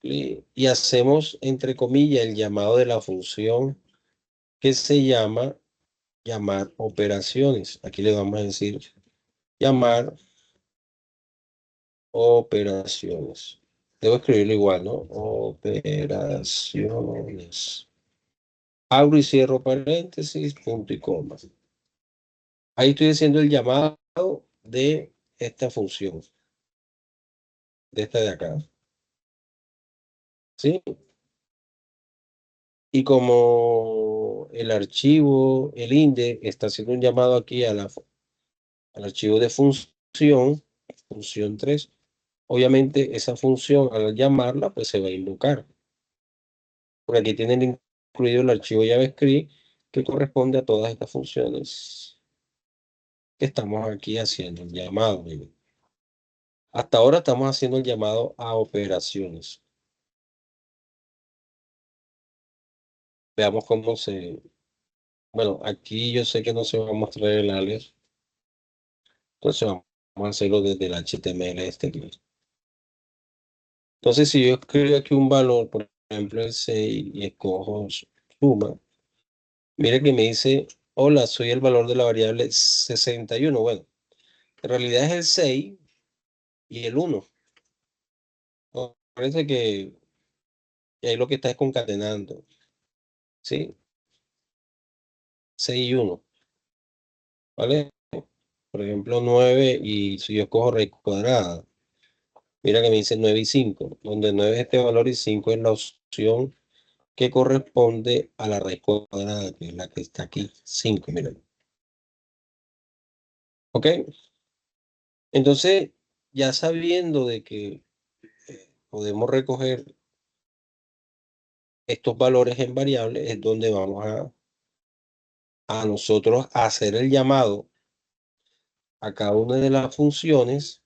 y hacemos, entre comillas, el llamado de la función que se llama llamar operaciones. Aquí le vamos a decir llamar operaciones. Debo escribirlo igual, ¿no? Operaciones. Abro y cierro paréntesis, punto y coma. Ahí estoy haciendo el llamado de esta función, de esta de acá. ¿Sí? Y como el archivo, el INDE, está haciendo un llamado aquí al archivo de función 3, obviamente esa función al llamarla, pues se va a invocar. Porque aquí tiene el incluido el archivo JavaScript que corresponde a todas estas funciones que estamos aquí haciendo el llamado. Miren. Hasta ahora estamos haciendo el llamado a operaciones. Veamos cómo se... Bueno, aquí yo sé que no se va a mostrar el alias. Entonces vamos a hacerlo desde el HTML exterior. Entonces, si yo escribo aquí un valor, por ejemplo, el 6 y escojo suma, mire que me dice, hola, soy el valor de la variable 61. Bueno, en realidad es el 6 y el 1. Parece que ahí lo que está es concatenando. ¿Sí? 6 y 1. ¿Vale? Por ejemplo, 9 y si yo escojo raíz cuadrada, mira que me dice 9 y 5, donde 9 es este valor y 5 es la opción que corresponde a la raíz cuadrada, que es la que está aquí, 5, miren. ¿Ok? Entonces, ya sabiendo de que podemos recoger estos valores en variables, es donde vamos a nosotros hacer el llamado a cada una de las funciones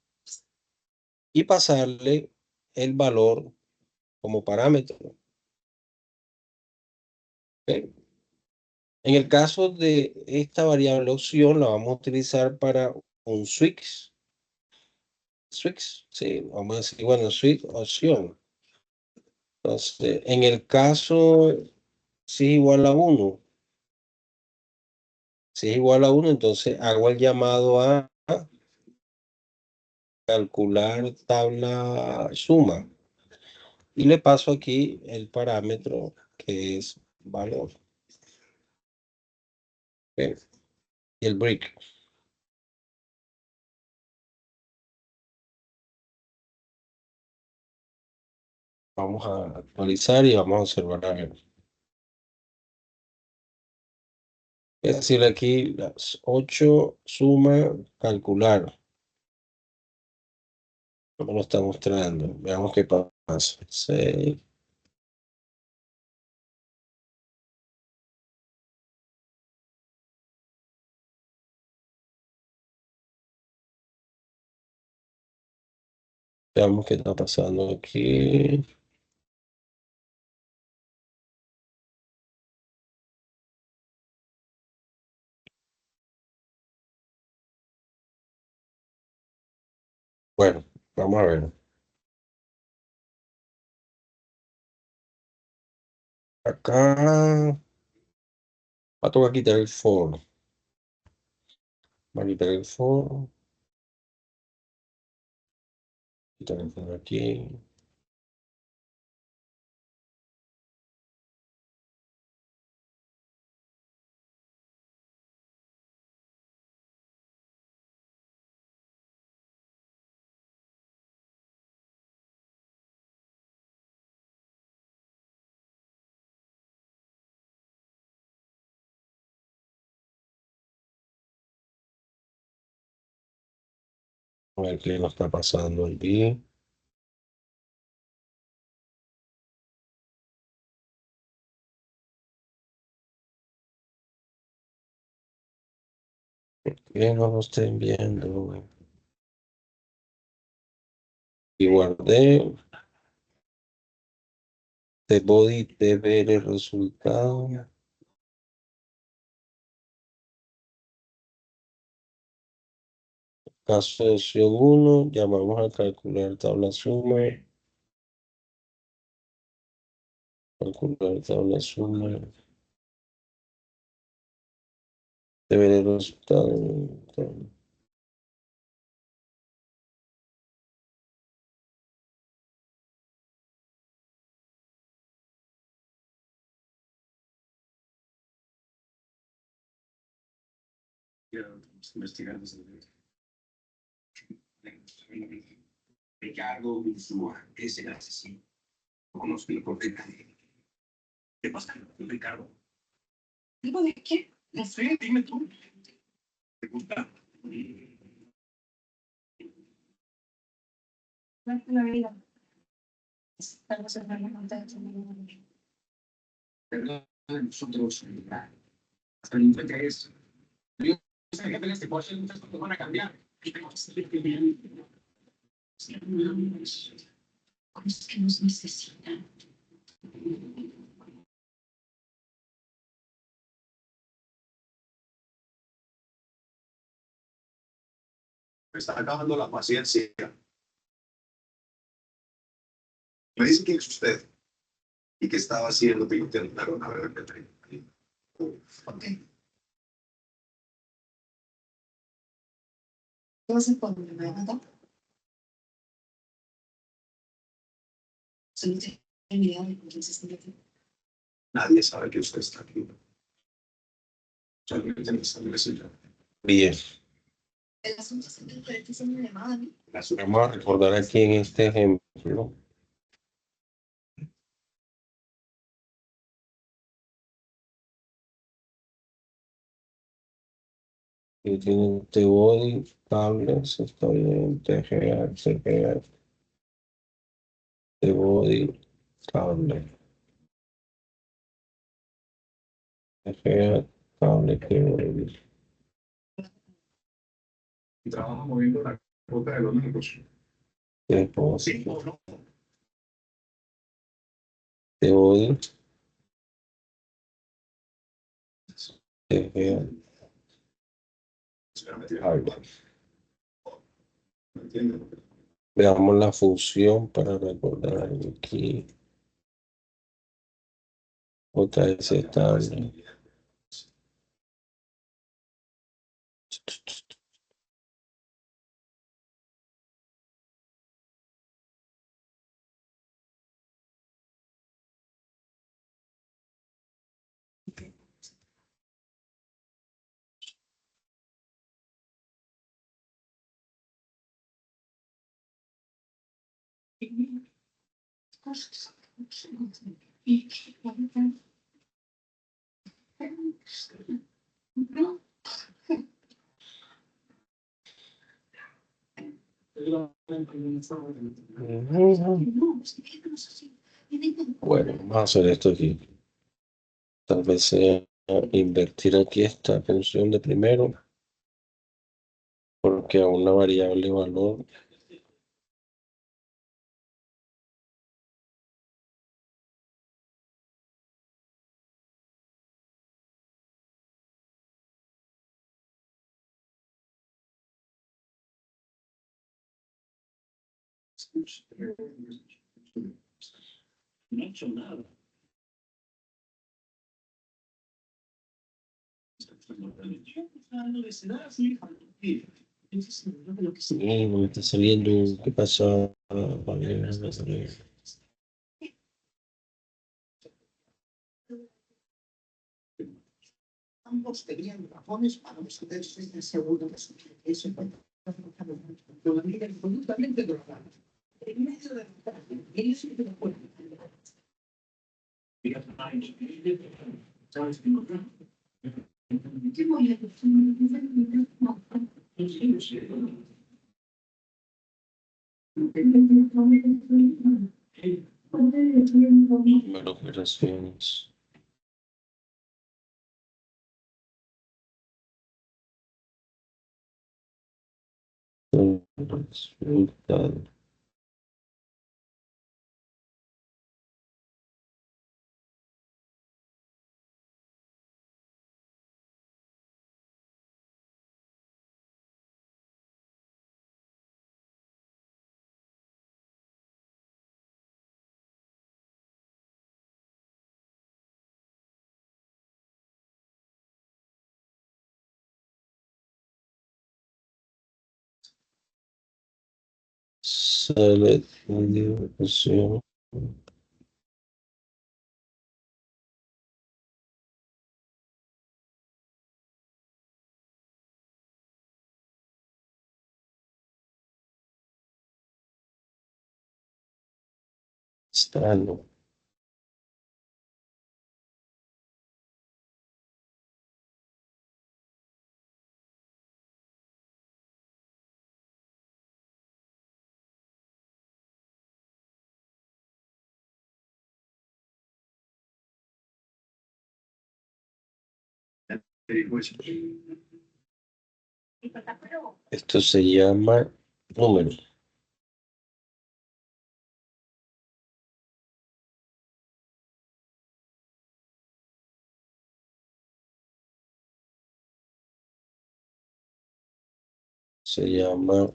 y pasarle el valor como parámetro. ¿Ok? En el caso de esta variable opción, la vamos a utilizar para un switch. Switch, sí, vamos a decir, bueno, switch opción. Entonces, en el caso, si es igual a 1, si es igual a 1, entonces hago el llamado a calcular tabla suma y le paso aquí el parámetro que es valor. ¿Okay? Y el break. Vamos a actualizar y vamos a observar a ver. Es decir, aquí las 8 suma calcular. ¿Cómo lo está mostrando? Veamos qué pasa. 6. Veamos qué está pasando aquí. Bueno, vamos a ver. Acá va a tocar quitar el for. Va a quitar el for. Quitar el for aquí. A ver qué nos está pasando aquí. Que no lo estén viendo. Y guardé. De body de ver el resultado. Caso de opción 1, llamamos a calcular tabla suma. Calcular tabla suma. De ver el resultado. Investigando Ricardo Lisboa es el asesino. Conozco el portal. ¿Qué pasa, Ricardo? ¿Digo de qué? No sé, dime tú. ¿Te gusta? La vida. Tal vez es una montaña. Perdón, de nosotros hasta el encuentre es. Yo sé que este coche muchas cosas van a cambiar. Y tenemos que ser bien. ¿Cómo es que nos necesitan? Me está acabando la paciencia. Me dice quién es usted y qué estaba haciendo piloteando una verdad que tenía. Ok. ¿Qué vas a hacer cuando me mata? Solo te idea de por qué se está aquí. Nadie sabe que usted está aquí. Solamente me sabe decirlo. Bien. El asunto es que te estoy haciendo llamada a mí. Vamos a recordar aquí en este ejemplo. Que tiene T-body, cables, está bien, TGA, CGA, T-body, cable, TGA, cable, T-body. Y trabaja moviendo la ruta de los números. Sí o no. T-body, TGA, cable. ¿Me entiendes? Veamos la función para recordar algo aquí. JS estable. Bueno, vamos a hacer esto aquí. Tal vez sea invertir aquí esta función de primero, porque a una variable valor No he hecho nada. no me está saliendo. ¿Qué pasa? Vale, vale. Ambos tenían razones para ponerse de seguro de su eso todavía absolutamente drogado. En medio de la calle, ellos se lo pueden cambiar. Mira, ¿sabes qué? ¿Qué voy a decir? No, no sé. Número de operaciones. Resultado. Select media operación. Externo. Esto se llama número. Se llama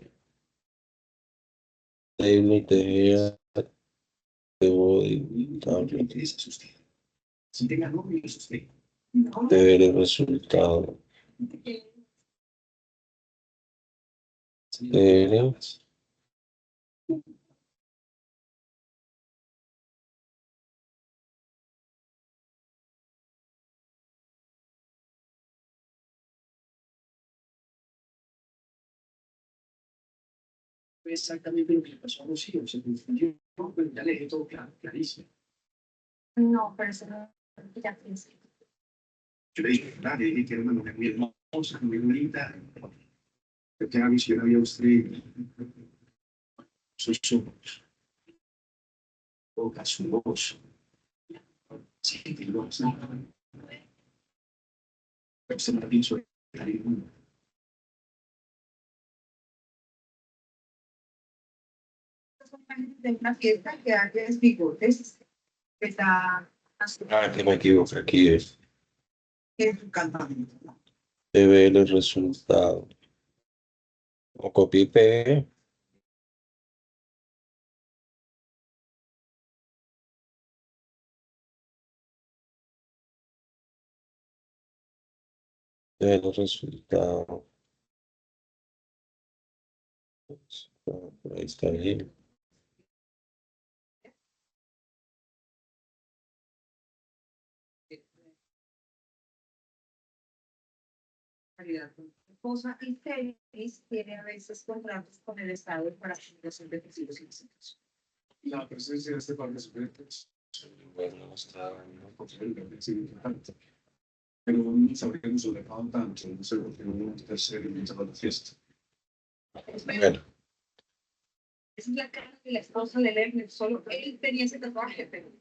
table de Si tenga novio, usted. de ver el resultado. De Fue exactamente lo que le pasó a Rocío, se confundió, pero ya le dejé todo claro, clarísimo. No, pero eso no, ya pensé. Yo le dije, claro, le dije que era una mujer muy hermosa, muy bonita, que era visión había usted, sus ojos, boca, su voz, sí, que lo hace. Pero se la pienso, De una fiesta que haces bigotes, que está que me equivoqué aquí es en tu campamento. de ver el resultado. O copié y pegué. De ver el resultado. Por ahí está bien. Esposa y Félix tiene a veces contratos con el Estado para generación de residuos ilícitos. la presencia de este par de sujetos, Bueno, está posiblemente significante. Pero no sabríamos sobrepasado tanto, no sé por qué no un tercer elemento de la fiesta. bueno. Esa es la cara de la esposa de Lerner, solo él tenía ese tatuaje, pero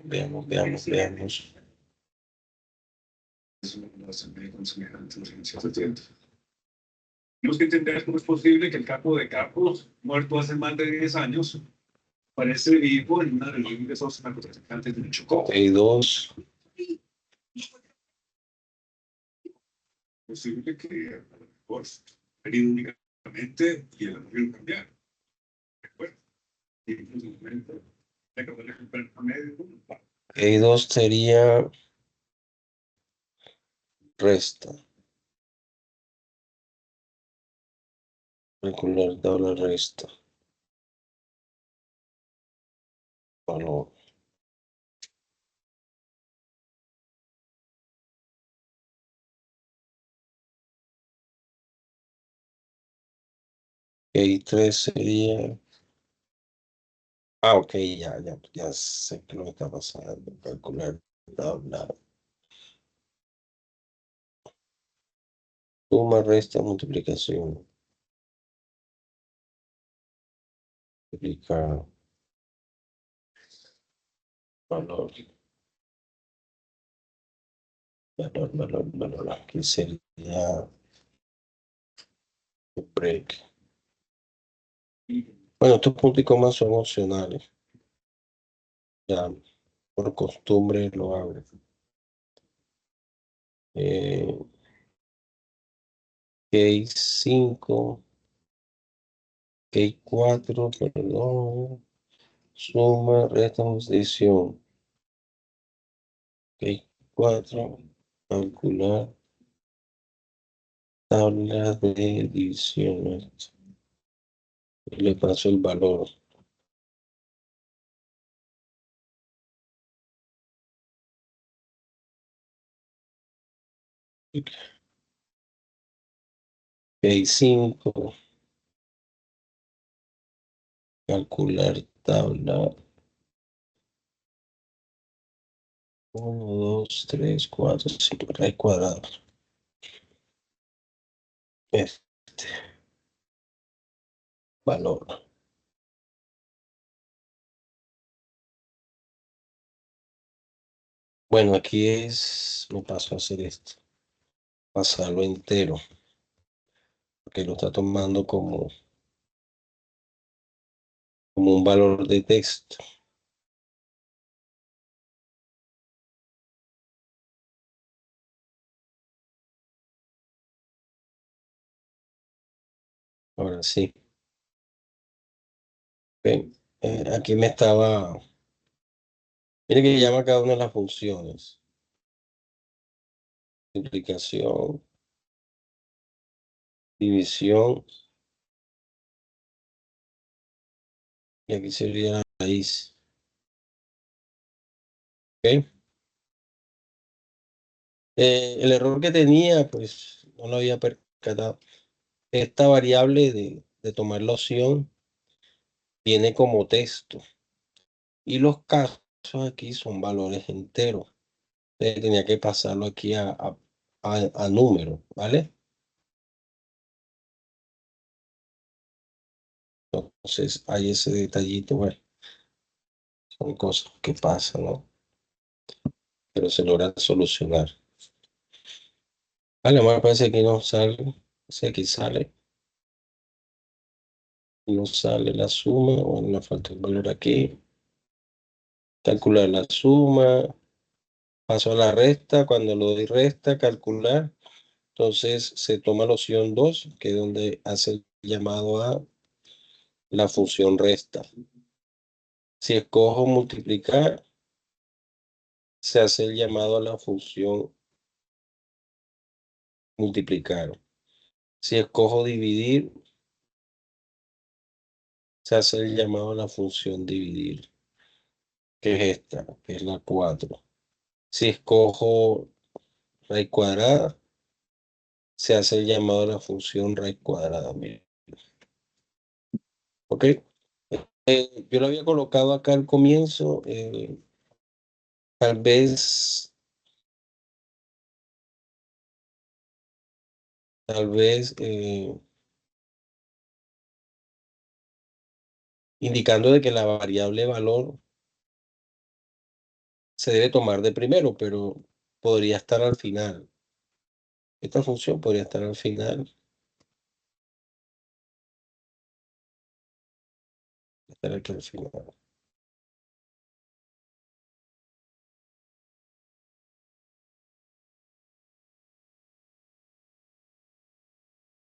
Veamos. Es una asamblea con semejante urgencia de tiempo. Tenemos que entender cómo es posible que el capo de capos, muerto hace más de 10 años, parece vivo en una reunión de esos narcotraficantes de Chocó. Hay dos. Es posible que a lo mejor herido únicamente y el amor cambiar. Recuerda, y en ese momento, hay que recuperar a medio mundo. Hay dos sería resta. Calcular tabla resta. Valor. Y tres sería. Ok, ya sé qué lo que está pasando. Calcular tabla. Suma, resta, multiplicación. Multiplicar. Valor. Valor. Aquí sería break. Bueno, estos puntos más son opcionales. Ya, por costumbre lo hago. Case 5. Case 4, perdón. Suma, resta, multiplicación. Case 4. Calcular. Tabla de división. Y le paso el valor. Case 5. Calcular tabla. 1, 2, 3, 4, 5. Raíz cuadrada. Este valor. Bueno, aquí me paso a hacer esto. pasarlo entero, porque lo está tomando como un valor de texto. Ahora sí. Ven, aquí me estaba... Mire que llama cada una de las funciones. Multiplicación, división, y aquí sería la raíz. ¿Ok? El error que tenía, pues no lo había percatado. Esta variable de tomar la opción viene como texto. Y los casos aquí son valores enteros. Tenía que pasarlo aquí a número, ¿vale? Entonces hay ese detallito, bueno, son cosas que pasan, ¿no? Pero se logran solucionar. Vale, me parece que no sale, si aquí sale, no sale la suma, bueno, me falta un valor aquí. Calcular la suma, paso a la resta, cuando lo doy resta, calcular. Entonces se toma la opción 2, que es donde hace el llamado a la función resta. Si escojo multiplicar, se hace el llamado a la función multiplicar. Si escojo dividir, se hace el llamado a la función dividir, que es esta, que es la 4. Si escojo raíz cuadrada, se hace el llamado a la función raíz cuadrada. Miren. ¿Ok? Yo lo había colocado acá al comienzo, tal vez, indicando de que la variable valor se debe tomar de primero, pero podría estar al final. Esta función podría estar al final. Estar aquí al final.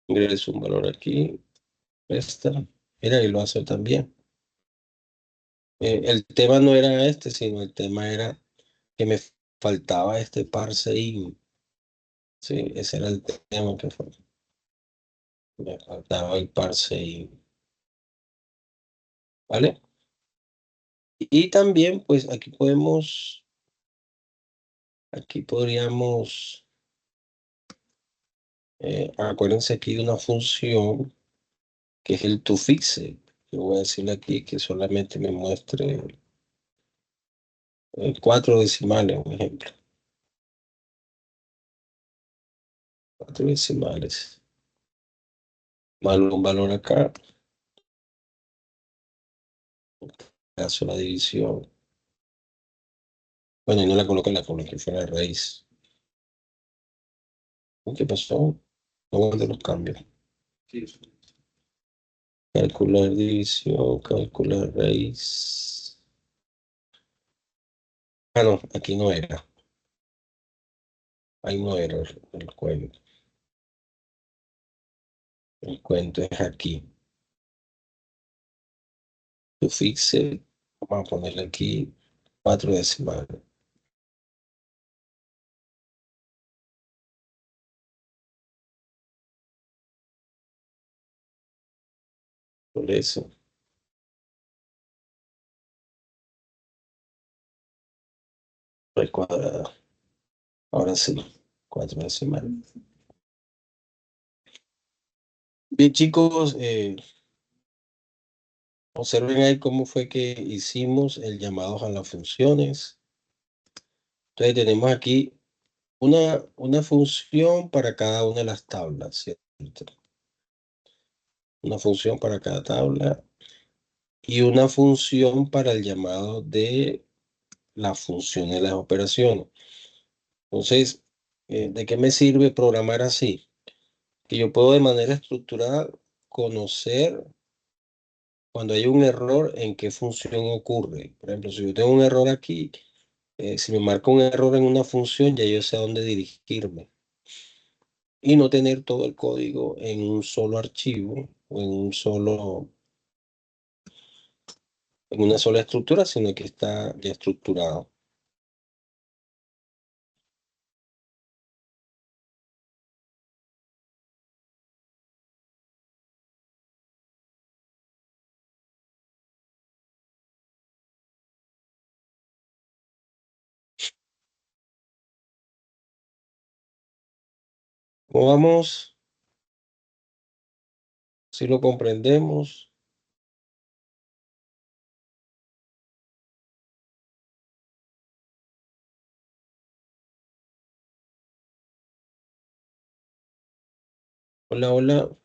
Ingreso un valor aquí. Esta. Mira, y lo hace también. El tema no era este, sino el tema era que me faltaba este parseInt. Sí, ese era el tema que fue. Me faltaba el parseInt. ¿Vale? Y también, pues aquí podríamos, acuérdense aquí de una función que es el toFixit. Yo voy a decirle aquí que solamente me muestre 4 decimales, un ejemplo. 4 decimales. Más un valor acá. Caso la división. Bueno, y no la coloqué fuera de raíz. ¿Qué pasó? No de los cambios. Calcular división, calcular raíz. Ah, no, aquí no era. Ahí no era el cuento. El cuento es aquí. Sufixe, vamos a ponerle aquí 4 decimales. Por eso. Raíz cuadrada. Ahora sí, 4 decimales. Bien, chicos, observen ahí cómo fue que hicimos el llamado a las funciones. Entonces tenemos aquí una función para cada una de las tablas, ¿cierto? Una función para cada tabla y una función para el llamado de la función de las operaciones. Entonces, ¿De qué me sirve programar así? Que yo puedo de manera estructurada conocer cuando hay un error en qué función ocurre. Por ejemplo, si yo tengo un error aquí, si me marca un error en una función, ya yo sé a dónde dirigirme. Y no tener todo el código en un solo archivo o en una sola estructura, sino que está ya estructurado. ¿Cómo vamos? Si lo comprendemos. Hola, hola.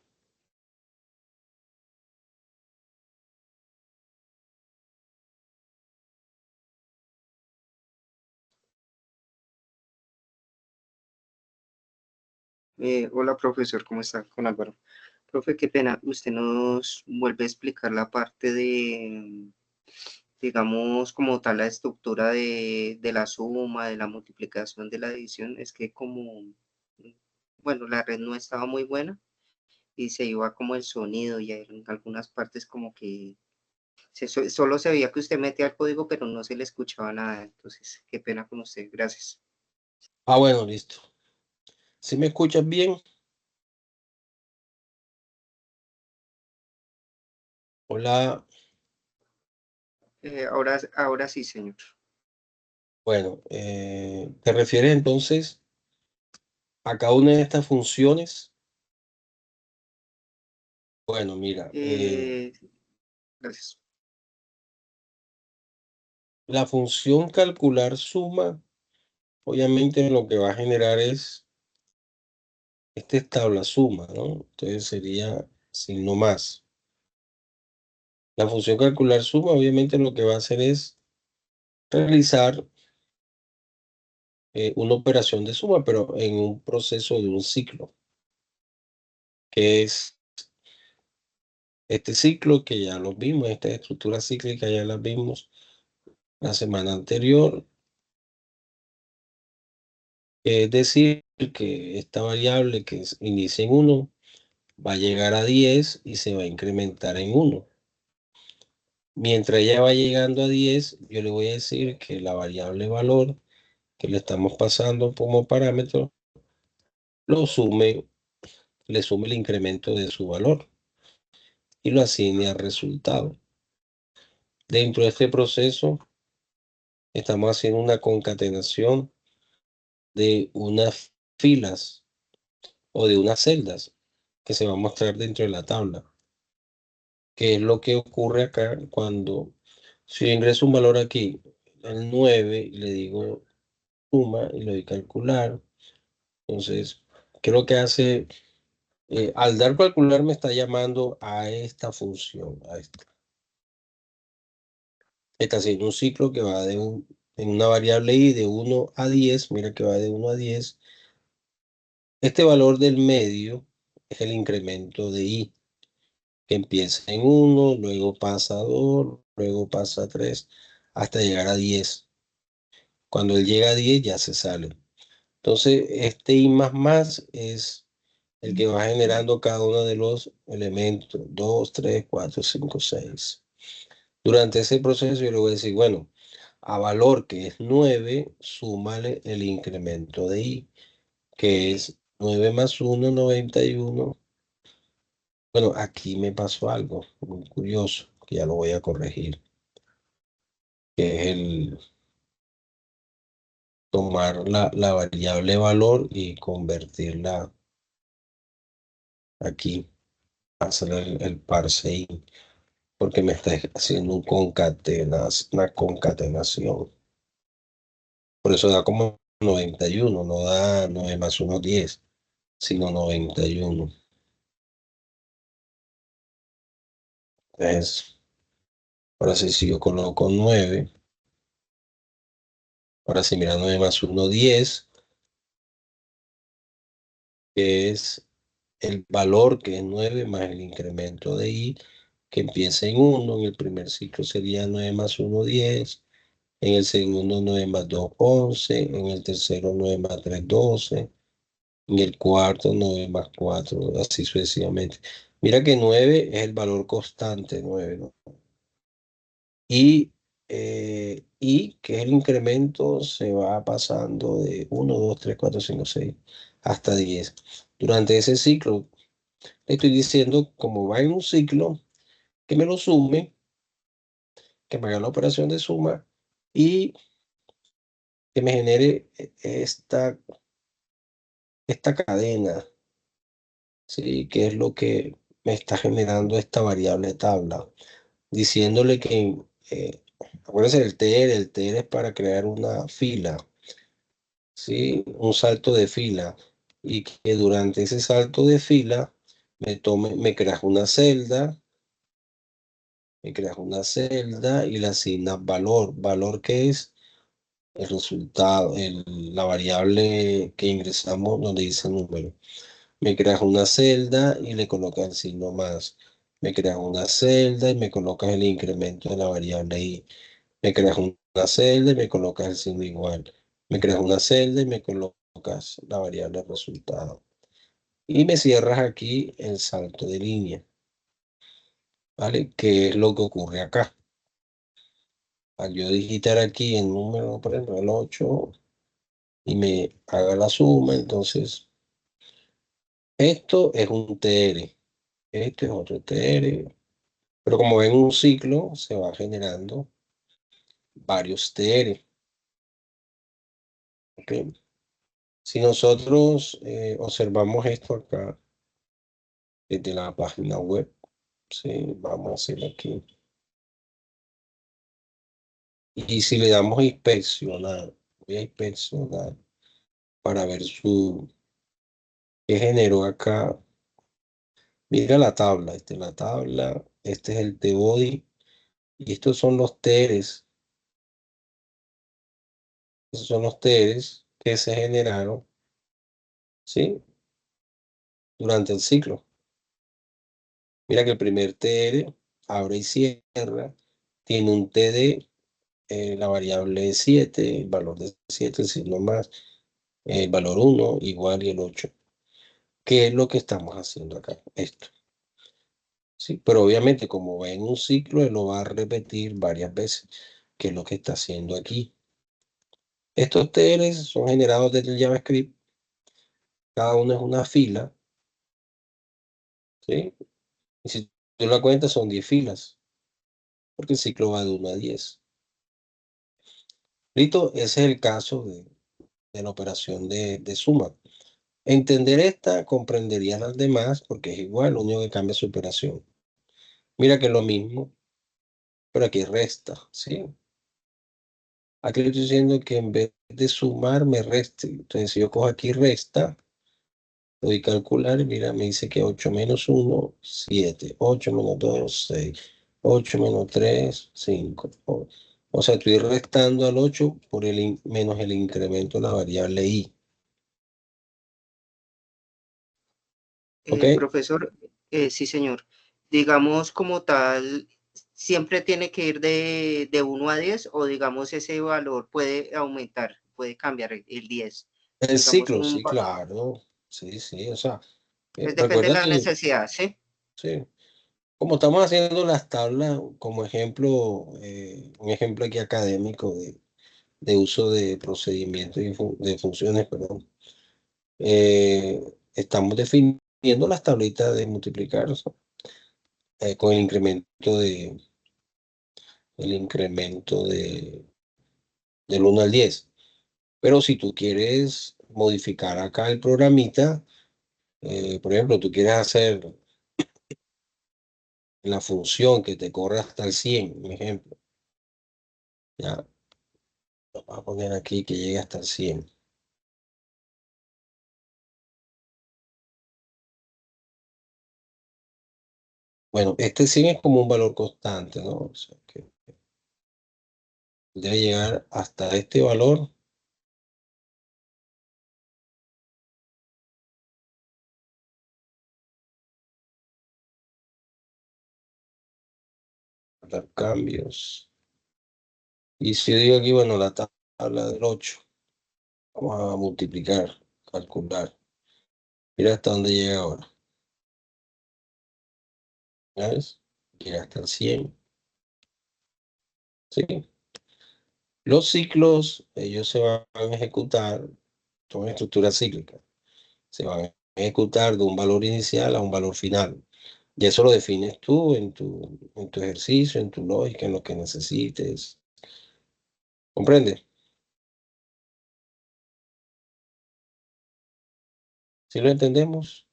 Hola, profesor, ¿cómo está? Con Álvaro. Profe, qué pena, usted nos vuelve a explicar la parte de, digamos, como tal, la estructura de la suma, de la multiplicación, de la división. Es que como, bueno, la red no estaba muy buena y se iba como el sonido y en algunas partes como que solo se veía que usted metía el código, pero no se le escuchaba nada. Entonces, qué pena con usted. Gracias. Ah, bueno, listo. ¿Sí me escuchas bien? Hola. Ahora sí, señor. Bueno, ¿te refieres entonces a cada una de estas funciones? Bueno, mira, Eh, Gracias. la función calcular suma, obviamente lo que va a generar es, esta es tabla suma, ¿no? Entonces sería signo más. La función calcular suma, obviamente lo que va a hacer es realizar una operación de suma, pero en un proceso de un ciclo, que es este ciclo que ya lo vimos, esta estructura cíclica ya la vimos la semana anterior. Es decir, que esta variable que inicia en 1 va a llegar a 10 y se va a incrementar en 1. Mientras ella va llegando a 10, yo le voy a decir que la variable valor que le estamos pasando como parámetro lo sume, le sume el incremento de su valor y lo asigne al resultado. Dentro de este proceso estamos haciendo una concatenación de unas filas o de unas celdas que se va a mostrar dentro de la tabla. ¿Qué es lo que ocurre acá cuando si yo ingreso un valor aquí, el 9, y le digo suma y le doy calcular? Entonces, ¿qué es lo que hace? Al dar calcular me está llamando a esta función, a esta. Está haciendo un ciclo que va en una variable i de 1 a 10, mira que va de 1 a 10. Este valor del medio es el incremento de i, que empieza en 1, luego pasa a 2, luego pasa a 3, hasta llegar a 10. Cuando él llega a 10 ya se sale. Entonces, este i más más es el que va generando cada uno de los elementos, 2, 3, 4, 5, 6. Durante ese proceso yo le voy a decir, bueno, a valor que es 9, súmale el incremento de i, que es 9 más 1, 91. Bueno, aquí me pasó algo muy curioso, que ya lo voy a corregir, que es el tomar la variable valor y convertirla aquí, hacer el parseInt, porque me está haciendo una concatenación. Por eso da como 91, no da 9 más 1, 10, sino 91. Entonces, ahora sí, si yo coloco 9, ahora sí, mira, 9 más 1, 10, que es el valor que es 9 más el incremento de i, que empieza en 1. En el primer ciclo sería 9 más 1, 10. En el segundo 9 más 2, 11. En el tercero 9 más 3, 12. En el cuarto 9 más 4, así sucesivamente. Mira que 9 es el valor constante, 9, ¿no? Y que el incremento se va pasando de 1, 2, 3, 4, 5, 6 hasta 10. Durante ese ciclo, le estoy diciendo, como va en un ciclo, que me lo sume, que me haga la operación de suma y que me genere esta cadena, ¿sí? Que es lo que me está generando esta variable tabla, diciéndole que, acuérdense del TR, el TR es para crear una fila, ¿sí? Un salto de fila, y que durante ese salto de fila me creas una celda, y le asignas valor que es el resultado, la variable que ingresamos donde dice número. Me creas una celda y le colocas el signo más. Me creas una celda y me colocas el incremento de la variable i. Me creas una celda y me colocas el signo igual. Me creas una celda y me colocas la variable resultado. Y me cierras aquí el salto de línea. ¿Vale? ¿Qué es lo que ocurre acá? Al yo digitar aquí el número, por ejemplo, el 8, y me haga la suma, entonces esto es un TR, esto es otro TR, pero como ven un ciclo, se va generando varios TR. ¿Ok? Si nosotros observamos esto acá desde la página web, ¿sí? Vamos a hacer aquí. Y si le damos a inspeccionar, voy a inspeccionar para ver qué generó acá. Mira la tabla, este es el T-body, y estos son los TRs. Esos son los TRs que se generaron, ¿sí? Durante el ciclo. Mira que el primer TR abre y cierra, tiene un TD, la variable 7, el valor de 7, el signo más, el valor 1 igual y el 8. ¿Qué es lo que estamos haciendo acá? Esto. Sí, pero obviamente como va en un ciclo, él lo va a repetir varias veces, que es lo que está haciendo aquí. Estos TLs son generados desde el JavaScript. Cada uno es una fila, ¿sí? Y si tú la cuentas, son 10 filas, porque el ciclo va de 1 a 10. Listo, ese es el caso de la operación de suma. Entender esta, comprendería las demás, porque es igual, lo único que cambia es su operación. Mira que es lo mismo, pero aquí resta, ¿sí? Aquí le estoy diciendo que en vez de sumar, me reste. Entonces, si yo cojo aquí resta, doy calcular, y mira, me dice que 8 menos 1, 7. 8 menos 2, 6. 8 menos 3, 5. O sea, estoy restando al 8 por menos el incremento de la variable i. ¿Ok? Profesor, sí, señor. Digamos como tal, ¿siempre tiene que ir de 1 a 10 o digamos ese valor puede aumentar, puede cambiar el 10? El Digamos ciclo, sí, claro. Sí, sí. O sea, pues depende de recuerda la que, necesidad, ¿sí? sí. Como estamos haciendo las tablas como ejemplo, un ejemplo aquí académico de uso de procedimientos y de funciones, perdón, estamos definiendo las tablitas de multiplicar, o sea, con el incremento del 1 al 10. Pero si tú quieres modificar acá el programita, por ejemplo, tú quieres hacer la función que te corre hasta el 100, un ejemplo, ya, vamos a poner aquí que llegue hasta el 100. Bueno, este 100 es como un valor constante, ¿no? O sea, que debe llegar hasta este valor Guardar cambios. Y si yo digo aquí, bueno, la tabla del 8, vamos a multiplicar, calcular. Mira hasta dónde llega ahora. ¿Ves? Llega hasta el 100. ¿Sí? Los ciclos, ellos se van a ejecutar, son estructuras cíclicas. Se van a ejecutar de un valor inicial a un valor final. Y eso lo defines tú en tu ejercicio, en tu lógica, en lo que necesites. ¿Comprende? ¿Sí lo entendemos?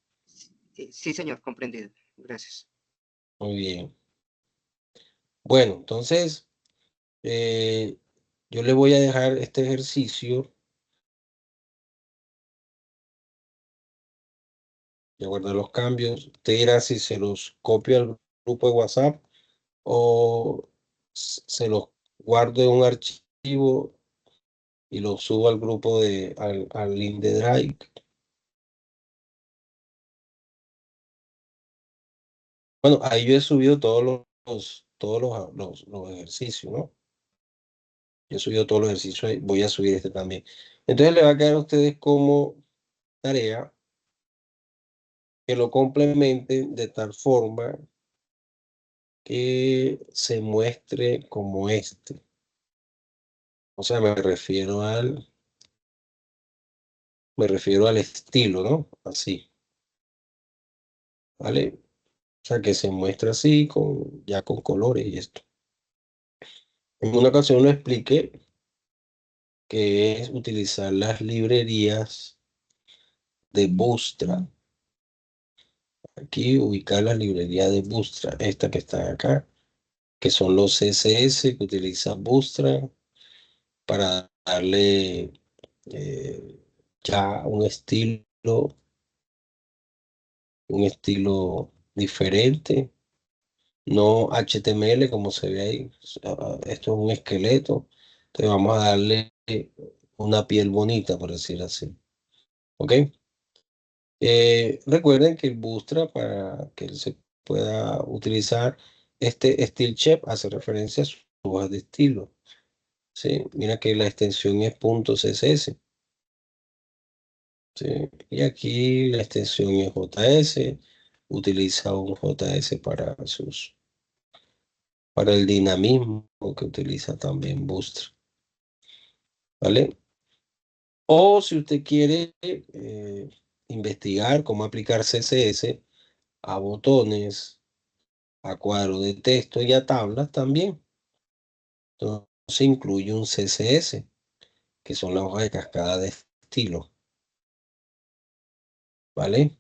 Sí, señor, comprendido. Gracias. Muy bien. Bueno, entonces, yo le voy a dejar este ejercicio de guardar los cambios. Usted dirá si se los copio al grupo de WhatsApp o se los guardo en un archivo y los subo al grupo al link de Drive. Bueno, ahí yo he subido todos los ejercicios, ¿no? Yo he subido todos los ejercicios, ahí, voy a subir este también. Entonces le va a quedar a ustedes como tarea que lo complementen de tal forma que se muestre como este. O sea, me refiero al estilo, ¿no? Así, ¿vale? O sea, que se muestre así, ya con colores y esto. En una ocasión lo expliqué, que es utilizar las librerías de Bootstrap. Aquí ubicar la librería de Bootstrap, esta que está acá, que son los CSS que utiliza Bootstrap para darle ya un estilo diferente, no HTML como se ve ahí. Esto es un esqueleto, entonces vamos a darle una piel bonita, por decir así. ¿Ok? Recuerden que el Bootstrap, para que él se pueda utilizar, este Style Chef hace referencia a sus hojas de estilo. ¿Sí? Mira que la extensión es .css. ¿Sí? Y aquí la extensión es JS. Utiliza un JS para el dinamismo que utiliza también Bootstrap. ¿Vale? O si usted quiere investigar cómo aplicar CSS a botones, a cuadros de texto y a tablas también. Entonces incluye un CSS, que son las hojas de cascada de estilo. ¿Vale?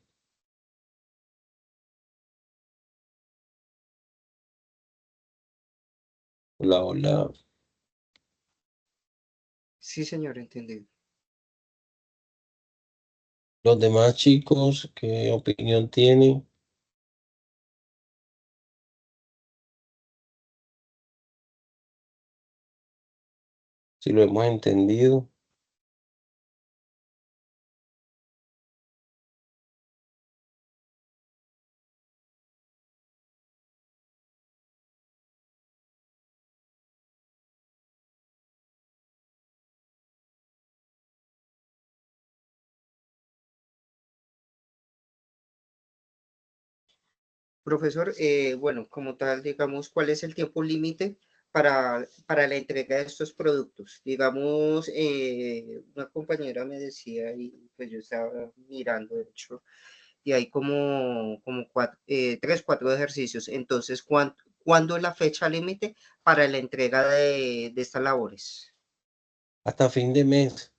Hola, hola. Sí, señor, entendido. Los demás chicos, ¿qué opinión tienen? Si lo hemos entendido. Profesor, bueno, como tal, digamos, ¿cuál es el tiempo límite para la entrega de estos productos? Digamos, una compañera me decía, y pues yo estaba mirando, de hecho, y hay como 3, 4 ejercicios. Entonces, ¿cuándo es la fecha límite para la entrega de estas labores? Hasta fin de mes.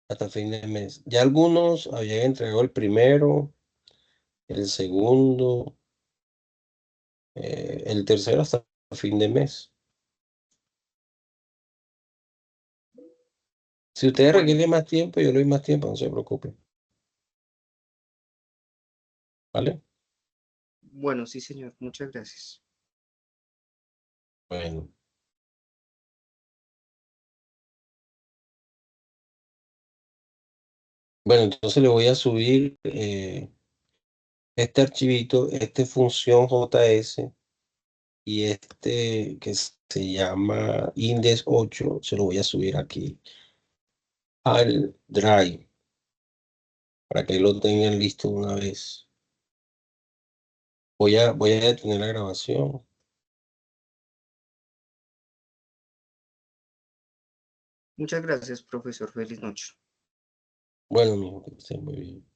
Hasta fin de mes. Ya algunos habían entregado el primero, el segundo, el tercero hasta fin de mes. Si ustedes Bueno, requieren más tiempo, yo le doy más tiempo, no se preocupen. ¿Vale? bueno, sí, señor, muchas gracias. Bueno. Bueno, entonces le voy a subir este archivito, función JS, Y este que se llama Index 8, se lo voy a subir aquí al Drive para que lo tengan listo de una vez. Voy a detener la grabación. Muchas gracias, profesor. Feliz noche. Bueno, mijo, que estén muy bien.